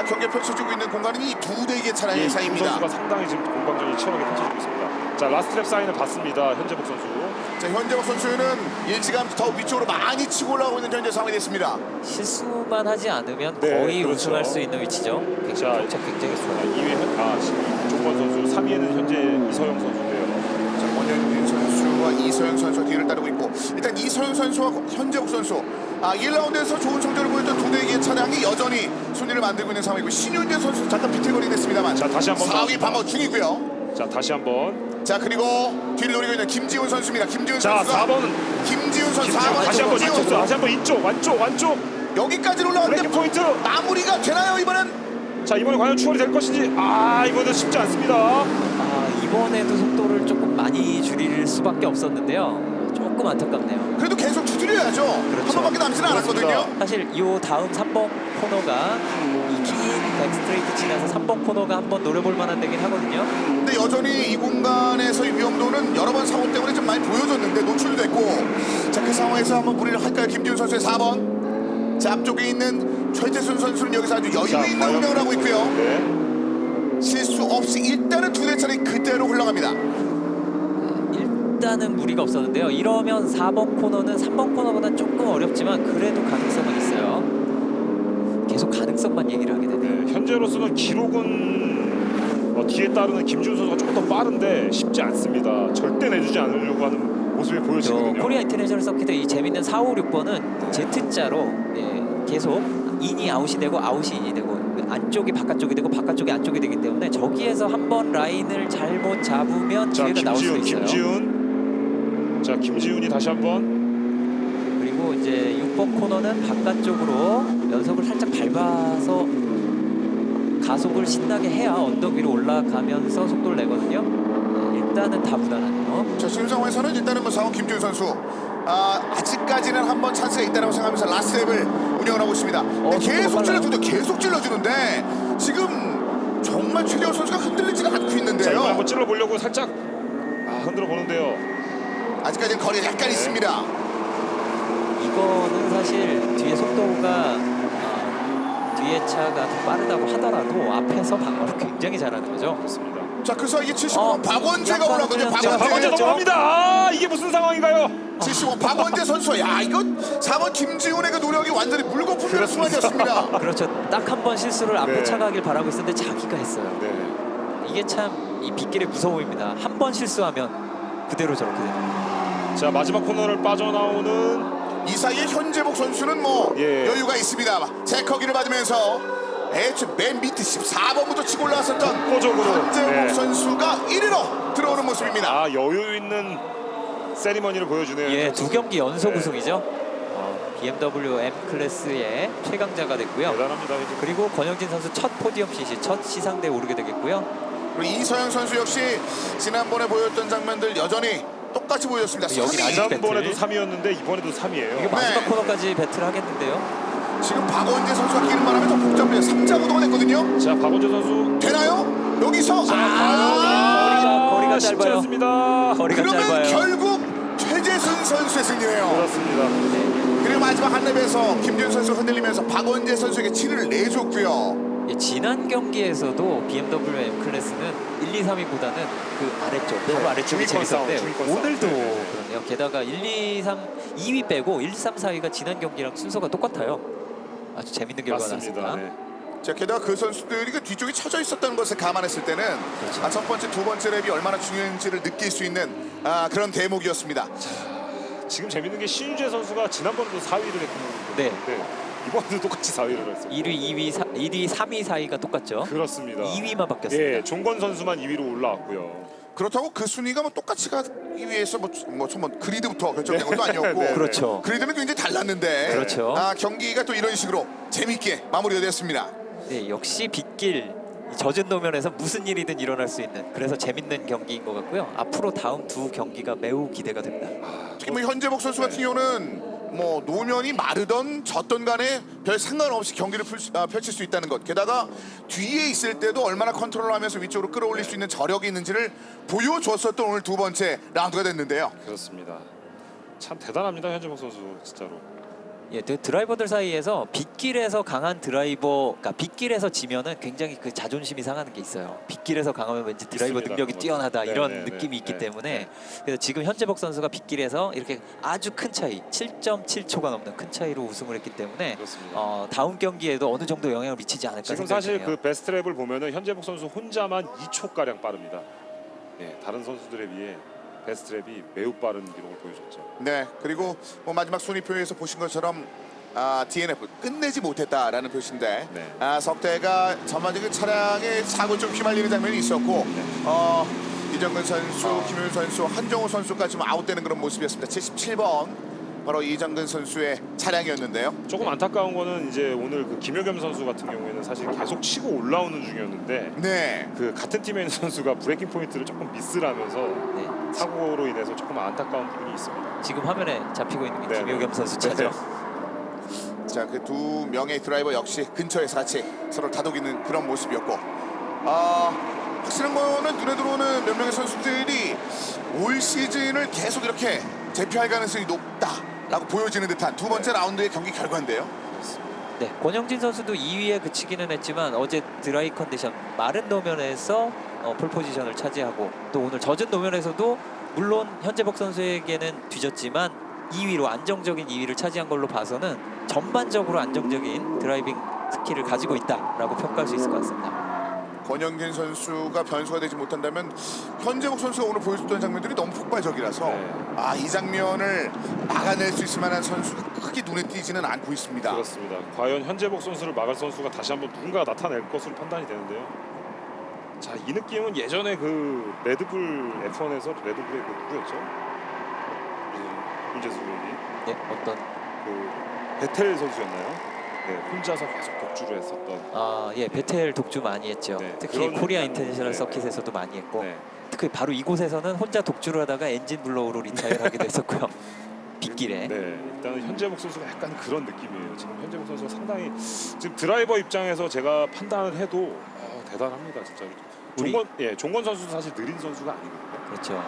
경기가 펼쳐지고 있는 공간은 이 두 대기의 차량의 두 사이입니다. 선수가 상당히 지금 공방전이 치열하게 펼쳐지고 있습니다. 자 라스트 랩 사인을 받습니다. 현재복 선수. 자 현재복 선수는 일찌감치 더 위쪽으로 많이 치고 올라가고 있는 현재 상황이 됐습니다. 실수만 하지 않으면 네, 거의 그렇죠. 우승할 수 있는 위치죠. 자, 굉장히 좋아요. 2위 지금 종건 선수, 3위에는 현재 이서영 선수인데요. 자 원현민 선수와 이서영 선수가 뒤를 따르고 있고 일단 이서영 선수와 현재복 선수 1라운드에서 좋은 성적을 보였던 두 대기의 차량이 여전히 순위를 만들고 있는 상황이고 신윤재 선수 잠깐 비틀거리긴 했습니다만 자, 다시 한번 4위 방어 중이고요. 자 다시 한번. 자 그리고 뒤를 노리고 있는 김지훈 선수입니다. 김지훈 자 선수가 4번 김지훈 선수 4번 다시 한번 이쪽, 다시 한번 이쪽, 완쪽. 여기까지 올라왔는데 브레이크 포인트. 마무리가 되나요 이번엔? 자 이번에 과연 추월이 될 것인지. 이거는 쉽지 않습니다. 이번에도 속도를 조금 많이 줄일 수밖에 없었는데요. 조금 안타깝네요. 그래도 계속 두드려야죠. 한 번밖에 남지는 않았거든요. 사실 이 다음 3번 코너가 이 긴 백스트레이트 지나서 3번 코너가 한번 노려볼 만한 데긴 하거든요. 근데 여전히 이 공간에서의 위험도는 여러 번 사고 때문에 좀 많이 보여줬는데 노출됐고 자 그 상황에서 한번 무리를 할까요? 김지훈 선수의 4번 자 앞쪽에 있는 최재순 선수는 여기서 아주 여유 자, 있는 과연- 운영을 하고 있고요. 네. 실수 없이 일단은 두 대 차례 그대로 흘러갑니다. 일단은 무리가 없었는데요. 이러면 4번 코너는 3번 코너보다 조금 어렵지만 그래도 가능성은 있어요. 계속 가능성만 얘기를 하게 되네요. 네, 현재로서는 기록은 뒤에 따르는 김지훈 선수가 조금 더 빠른데 쉽지 않습니다. 절대 내주지 않으려고 하는 모습이 보여지거든요. 코리아 인터내셔널 서킷의 이 재밌는 4, 5, 6번은 Z자로 계속 인이 아웃이 되고 아웃이 인이 되고 안쪽이 바깥쪽이 되고 바깥쪽이 안쪽이 되기 때문에 저기에서 한번 라인을 잘못 잡으면 자 기회가 나올 수도 있어요. 자 김지훈이 다시 한번. 그리고 이제 6번 코너는 바깥쪽으로 연속을 살짝 밟아서 가속을 신나게 해야 언덕 위로 올라가면서 속도를 내거든요. 일단은 다 무난하네요. 자 지금 상황에서는 일단은 뭐 상원 김지훈 선수 아직까지는 한번 찬스가 있다고 생각하면서 라스트 랩을 운영을 하고 있습니다. 근데 계속 빨라요. 찔러주는데 계속 찔러주는데 지금 정말 최대호 선수가 흔들리지가 않고 자 이번 있는데요. 한번 찔러보려고 살짝 흔들어 보는데요. 아직까지는 거리가 약간 있습니다. 이거는 사실 뒤에 속도가 뒤에 차가 더 빠르다고 하더라도 앞에서 방어를 굉장히 잘하는 거죠. 그렇습니다. 자 그 사이에 75번 박원재가 약간 올라왔거든요. 그냥 자 박원재 박원재 넘어갑니다. 이게 무슨 상황인가요? 75 박원재 선수 야 이건 4번 김지훈의 그 노력이 완전히 물거품되는 순간이었습니다. 그렇죠. 딱 한 번 실수를 앞에 네. 차가 하길 바라고 있었는데 자기가 했어요. 네. 이게 참 이 빗길의 무서움입니다. 한 번 실수하면 그대로 저렇게 됩니다. 자 마지막 코너를 빠져나오는 이 사이에 현재복 선수는 뭐 예. 여유가 있습니다. 체커기를 받으면서 애초에 맨 밑에 14번부터 치고 올라왔었던 독보적으로, 현재복 네. 선수가 1위로 들어오는 모습입니다. 여유 있는 세리머니를 보여주네요. 예, 두 경기 연속 네. 우승이죠. BMW M 클래스의 최강자가 됐고요. 대단합니다. 이제. 그리고 권영진 선수 첫 포디움 CC, 첫 시상대에 오르게 되겠고요. 그리고 이서영 선수 역시 지난번에 보였던 장면들 여전히 똑같이 보여줬습니다. 여기 3위. 아직 지난번에도 배틀. 3위였는데 이번에도 3위예요. 이게 마지막 코너까지 배틀 하겠는데요. 지금 박원재 선수가 끼는만 하면 더 복잡해요. 3자 구도가 됐거든요. 자 박원재 선수. 되나요? 여기서 거리가 쉽지 짧아요. 않습니다. 거리가 그러면 짧아요. 결국 최재순 선수의 승리네요. 그렇습니다. 그리고 마지막 한 랩에서 김준 선수 흔들리면서 박원재 선수에게 진을 내줬고요. 예, 지난 경기에서도 BMW M 클래스는 1, 2, 3위보다는 그 아래쪽, 바로 아래쪽이 중위권 싸움, 재밌었는데 중위권 싸움. 오늘도 네, 네. 그러네요. 게다가 1, 2, 3, 2위 빼고 1, 3, 4위가 지난 경기랑 순서가 똑같아요. 아주 재밌는 결과가 맞습니다. 나왔습니다. 네. 자, 게다가 그 선수들이 그 뒤쪽에 쳐져 있었다는 것을 감안했을 때는 그렇죠. 첫 번째, 두 번째 랩이 얼마나 중요한지를 느낄 수 있는 그런 대목이었습니다. 지금 재밌는 게 신유재 선수가 지난번에도 4위를 했고 네. 이번에도 똑같이 4위를 했어요. 1위, 3위, 4위가 똑같죠. 그렇습니다. 2위만 바뀌었습니다. 예, 종건 선수만 2위로 올라왔고요. 그렇다고 그 순위가 뭐 똑같이 가기 위해서 뭐 그리드부터 결정된 것도 아니었고 네, 네. 그렇죠. 그리드는 굉장히 달랐는데 그렇죠. 경기가 또 이런 식으로 재밌게 마무리가 됐습니다. 네, 역시 빗길 이 젖은 노면에서 무슨 일이든 일어날 수 있는 그래서 재밌는 경기인 것 같고요. 앞으로 다음 두 경기가 매우 기대가 됩니다. 특히 뭐 현재복 선수 같은 경우는 뭐 노면이 마르던 졌던 간에 별 상관없이 경기를 펼칠 수 있다는 것. 게다가 뒤에 있을 때도 얼마나 컨트롤하면서 위쪽으로 끌어올릴 수 있는 저력이 있는지를 보여줬었던 오늘 두 번째 라운드가 됐는데요. 그렇습니다. 참 대단합니다, 현재복 선수 진짜로. 예, 드라이버들 사이에서 빗길에서 강한 드라이버, 그러니까 빗길에서 지면은 굉장히 그 자존심이 상하는 게 있어요. 빗길에서 강하면 왠지 드라이버 있습니다. 능력이 그건. 뛰어나다 네, 이런 네, 느낌이 네, 있기 네, 때문에 네. 그래서 지금 현재복 선수가 빗길에서 이렇게 아주 큰 차이, 7.7초가 넘는 큰 차이로 우승을 했기 때문에 그렇습니다. 다음 경기에도 어느 정도 영향을 미치지 않을까 지금 생각이 사실 드네요. 그 베스트랩을 보면은 현재복 선수 혼자만 2초 가량 빠릅니다. 예, 다른 선수들에 비해 베스트랩이 매우 빠른 기록을 보여줬죠. 네, 그리고 뭐 마지막 순위표에서 보신 것처럼 DNF 끝내지 못했다라는 표시인데 네. 석대가 전반적인 차량에 사고 좀 휘말리는 장면이 있었고 이정근 선수, 김효윤 선수, 한정호 선수까지 좀 아웃되는 그런 모습이었습니다. 77번 바로 이정근 선수의 차량이었는데요. 조금 안타까운 거는 이제 오늘 그 김효겸 선수 같은 경우에는 사실 계속 치고 올라오는 중이었는데 네, 그 같은 팀에 있는 선수가 브레이킹 포인트를 조금 미스를 하면서 네. 사고로 인해서 조금 안타까운 부분이 있습니다. 지금 화면에 잡히고 있는 게 네, 김효겸 네. 선수 차죠. 자, 그 두 명의 드라이버 역시 근처에서 같이 서로 다독이는 그런 모습이었고 확실한 거는 눈에 들어오는 몇 명의 선수들이 올 시즌을 계속 이렇게 제패할 가능성이 높다라고 보여지는 듯한 두 번째 라운드의 경기 결과인데요. 네, 권영진 선수도 2위에 그치기는 했지만 어제 드라이 컨디션 마른 노면에서 폴 포지션을 차지하고 또 오늘 젖은 노면에서도 물론 현재복 선수에게는 뒤졌지만 2위로 안정적인 2위를 차지한 걸로 봐서는 전반적으로 안정적인 드라이빙 스킬을 가지고 있다라고 평가할 수 있을 것 같습니다. 권영진 선수가 변수가 되지 못한다면 현재복 선수가 오늘 보여줬던 장면들이 너무 폭발적이라서 네. 이 장면을 막아낼 수 있을 만한 선수가 크게 눈에 띄지는 않고 있습니다. 그렇습니다. 과연 현재복 선수를 막을 선수가 다시 한번 누군가가 나타낼 것으로 판단이 되는데요. 자, 이 느낌은 예전에 그 레드불 F1에서 레드불의 그 누구였죠? 윤재수 의원이 네, 어떤 그 베텔 선수였나요? 네, 혼자서 계속 독주를 했었던. 예, 베텔 독주 많이 했죠. 네, 특히 그런 코리아 약간, 인터내셔널 네. 서킷에서도 많이 했고 네. 특히 바로 이곳에서는 혼자 독주를 하다가 엔진 블로우로 리타이어를 하기도 했었고요. 빗길에. 네, 일단은 현재복 선수가 약간 그런 느낌이에요. 지금 현재복 선수가 상당히 지금 드라이버 입장에서 제가 판단을 해도 대단합니다, 진짜. 종건 선수도 사실 느린 선수가 아니거든요. 그렇죠.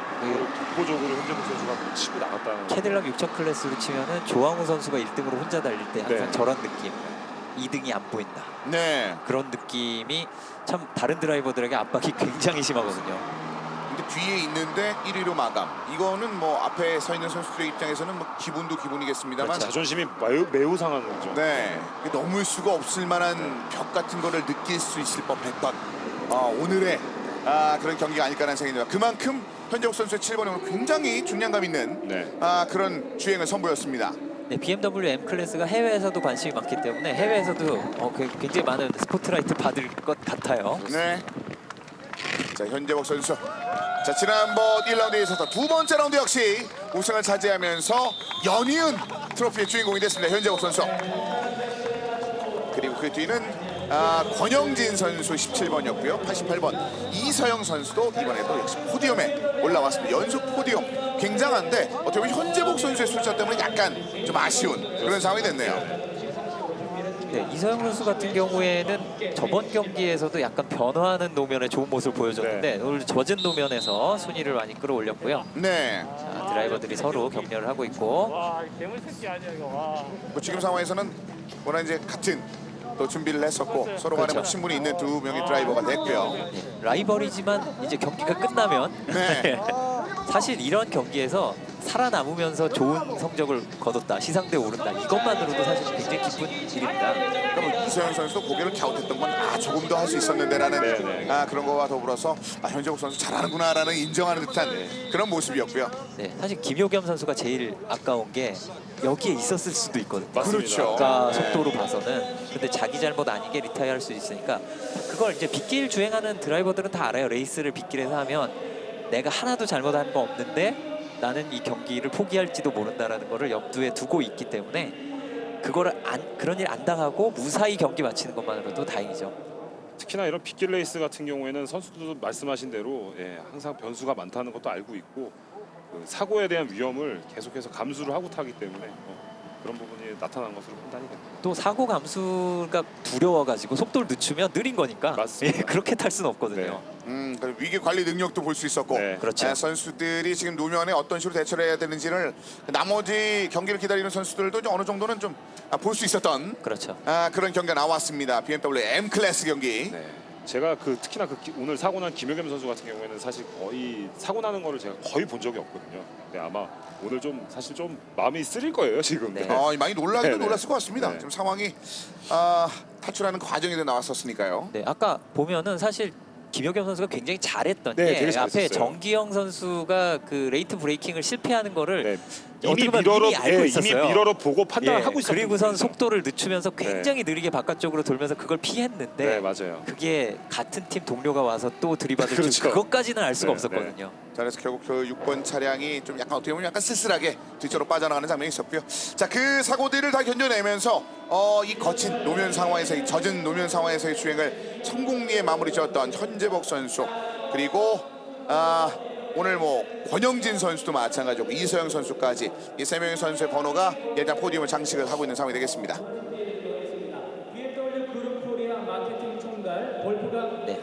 독보적으로 현재복 선수가 뭐 치고 나갔다는. 캐딜락 6천 클래스로 치면은 조항우 선수가 1등으로 혼자 달릴 때 항상 네. 저런 느낌. 2등이 안 보인다. 네. 그런 느낌이 참 다른 드라이버들에게 압박이 굉장히 심하거든요. 근데 뒤에 있는데 1위로 마감. 이거는 뭐 앞에 서 있는 선수들의 입장에서는 뭐 기분도 기분이겠습니다만 그렇죠. 자존심이 매우 상한 거죠. 네, 넘을 수가 없을 만한 벽 같은 거를 느낄 수 있을 법했던 오늘의 그런 경기가 아닐까라는 생각이 듭니다. 그만큼 현재복 선수의 7번은 굉장히 중량감 있는 네. 그런 주행을 선보였습니다. 네, BMW M 클래스가 해외에서도 관심이 많기 때문에 해외에서도 굉장히 많은 스포트라이트 받을 것 같아요. 네. 자, 현재복 선수. 자, 지난번 1라운드에 있어서 두 번째 라운드 역시 우승을 차지하면서 연이은 트로피의 주인공이 됐습니다. 현재복 선수. 그리고 그 뒤는 권영진 선수 17번이었고요. 88번 이서영 선수도 이번에도 역시 포디움에 올라왔습니다. 연속 포디움 굉장한데 어떻게 보면 현재복 선수의 숫자 때문에 약간 좀 아쉬운 그런 상황이 됐네요. 네, 이서영 선수 같은 경우에는 저번 경기에서도 약간 변화하는 노면에 좋은 모습을 보여줬는데 오늘 젖은 노면에서 순위를 많이 끌어올렸고요. 네. 자, 드라이버들이 서로 격려를 하고 있고 와, 괴물 새끼 아니야 이거. 와. 뭐 지금 상황에서는 워낙 이제 같은 또 준비를 했었고 서로 간에 뭐 친분이 있는 두 명의 드라이버가 됐고요. 네, 라이벌이지만 이제 경기가 끝나면 네. 사실 이런 경기에서 살아남으면서 좋은 성적을 거뒀다, 시상대에 오른다 이것만으로도 사실 굉장히 기쁜 일입니다. 그럼 이서영 선수도 고개를 갸웃했던 건 조금 더 할 수 있었는데라는 네. 그런 거와 더불어서 현재복 선수 잘하는구나라는 인정하는 듯한 그런 모습이었고요. 네, 사실 김효겸 선수가 제일 아까운 게 여기에 있었을 수도 있거든요. 맞습니다. 그렇죠. 아까 네. 속도로 봐서는. 근데 자기 잘못 아니게 리타이어할 수 있으니까 그걸 이제 빗길 주행하는 드라이버들은 다 알아요. 레이스를 빗길에서 하면 내가 하나도 잘못한 거 없는데 나는 이 경기를 포기할지도 모른다라는 거를 염두에 두고 있기 때문에 그거를 그런 일 안 당하고 무사히 경기 마치는 것만으로도 다행이죠. 특히나 이런 빗길 레이스 같은 경우에는 선수들도 말씀하신 대로 항상 변수가 많다는 것도 알고 있고 그 사고에 대한 위험을 계속해서 감수를 하고 타기 때문에 그런 부분이 나타난 것으로 판단이 됩니다. 또 사고 감수가 두려워가지고 속도를 늦추면 느린 거니까 맞습니다. 예, 그렇게 탈 수는 없거든요. 그 위기 관리 능력도 볼 수 있었고 네. 그렇죠. 선수들이 지금 노면에 어떤 식으로 대처를 해야 되는지를 나머지 경기를 기다리는 선수들도 좀 어느 정도는 좀 볼 수 있었던 그렇죠. 그런 경기가 나왔습니다. BMW M 클래스 경기. 네. 제가 특히나 오늘 사고 난 김효겸 선수 같은 경우에는 사실 거의 사고 나는 거를 제가 거의 본 적이 없거든요. 네, 아마 오늘 좀 사실 좀 마음이 쓰릴 거예요 지금. 네. 많이 놀라기도 네, 놀랐을 것 같습니다. 네. 지금 상황이 탈출하는 과정에도 나왔었으니까요. 네, 아까 보면은 사실 김효겸 선수가 굉장히 잘했던 네, 게 되게 앞에 잘했었어요. 정기영 선수가 그 레이트 브레이킹을 실패하는 거를 네. 어떻게 이미 보면 미러로 미리 알고 있었어요. 이미 미러로 보고 판단을 예, 하고 있었거든요. 그리고선 속도를 늦추면서 굉장히 느리게 바깥쪽으로 돌면서 그걸 피했는데 네, 맞아요. 그게 같은 팀 동료가 와서 또 들이받을 줄 그렇죠. 그것까지는 알 수가 네, 없었거든요. 자, 그래서 결국 그 6번 차량이 좀 약간 어떻게 보면 약간 쓸쓸하게 뒤쪽으로 빠져나가는 장면이 있었고요. 자, 그 사고들을 다 견뎌내면서 이 거친 노면 상황에서 이 젖은 노면 상황에서의 주행을 성공리에 마무리 지었던 현재복 선수 그리고 오늘 뭐 권영진 선수도 마찬가지고 이서영 선수까지 이 세 명의 선수의 번호가 일단 포디움을 장식을 하고 있는 상황이 되겠습니다. BMW 그룹 코리아 마케팅 총괄 볼프가 네.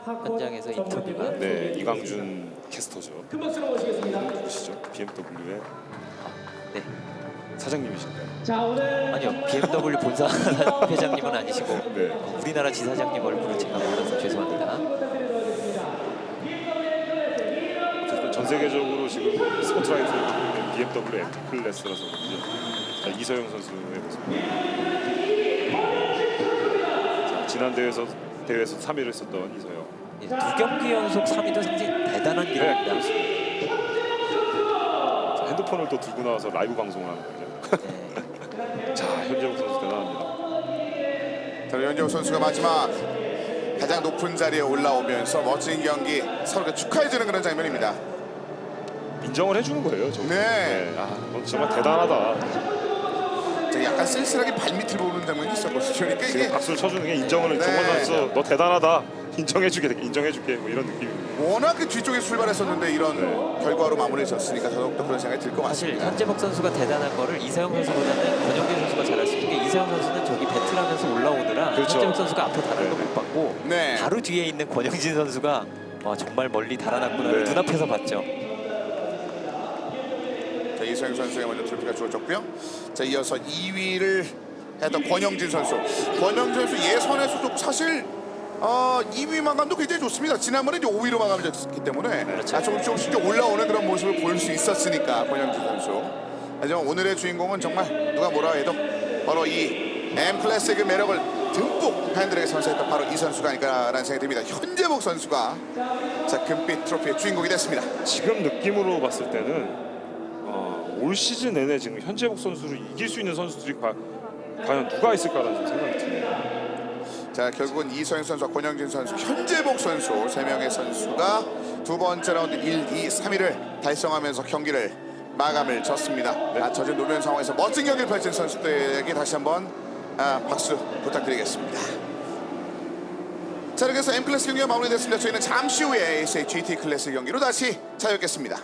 현장에서 인터뷰가 네, 이광준 캐스터죠. 큰 박수로 모시겠습니다. 누구시죠? BMW의 네. 사장님이신가요? 자 오늘 아니요, BMW 본사 회장님은 아니시고 네. 우리나라 지사장님 얼굴을 제가 몰라서 죄송합니다. 어쨌든 전 세계적으로 지금 스포트라이트를 찍고 있는 BMW M 클래스라서 그런지 자, 이서영 선수의 모습. 자, 지난 대회에서 3위를 했었던 이서영. 예, 두 경기 연속 3위도 상당히 대단한 네, 기록입니다. 그렇습니다. 자, 핸드폰을 또 들고 나와서 라이브 방송을 하는 거죠. 네. 자, 현재욱 선수 대단합니다. 자, 현재호 선수가 마지막 가장 높은 자리에 올라오면서 멋진 경기 서로가 축하해주는 그런 장면입니다. 인정을 해주는 거예요. 저거. 네. 넌 정말 대단하다. 자, 약간 쓸쓸하게 발밑을 보는 장면이 있었거든요. 그러니까 지금 이게 박수를 쳐주는 게 인정을 네. 정원 선수 너 대단하다. 인정해줄게 뭐 이런 느낌입니다. 워낙 그 뒤쪽에 출발했었는데 이런 결과로 마무리졌으니까 더욱더 그런 생각이 들 것 사실 같습니다. 현재복 선수가 대단한 거를 이세영 선수보다는 권영진 선수가 잘할 수 있는 게 이세영 선수는 저기 배틀하면서 올라오느라 그렇죠. 현재복 선수가 앞으로 달아는 걸 네. 못 봤고 네. 바로 뒤에 있는 권영진 선수가 와, 정말 멀리 달아났구나를 네. 눈앞에서 봤죠. 자, 이소영 선수에 먼저 트로피가 주어졌고요. 자, 이어서 2위를 했던 권영진 선수. 권영진 선수 예선에서도 사실 2위 마감도 굉장히 좋습니다. 지난번에 이제 5위로 마감했기 때문에 그렇죠. 조금씩 이제 올라오는 그런 모습을 볼 수 있었으니까 권영진 선수. 하지만 오늘의 주인공은 정말 누가 뭐라 해도 바로 이 M 클래식의 매력을 듬뿍 팬들에게 선사했던 바로 이 선수가 아닐까라는 생각이 듭니다. 현재복 선수가 자, 금빛 트로피의 주인공이 됐습니다. 지금 느낌으로 봤을 때는 올 시즌 내내 지금 현재복 선수를 이길 수 있는 선수들이 과연 누가 있을까라는 생각이 듭니다. 자, 결국은 이서영 선수와 권영진 선수, 현재복 선수 세 명의 선수가 두 번째 라운드 1, 2, 3위를 달성하면서 경기를 마감을 졌습니다. 젖은 노면 상황에서 멋진 경기를 펼친 선수들에게 다시 한번 박수 부탁드리겠습니다. 자, 이렇게 해서 M 클래스 경기가 마무리됐습니다. 저희는 잠시 후에 ASA GT 클래스 경기로 다시 찾아뵙겠습니다.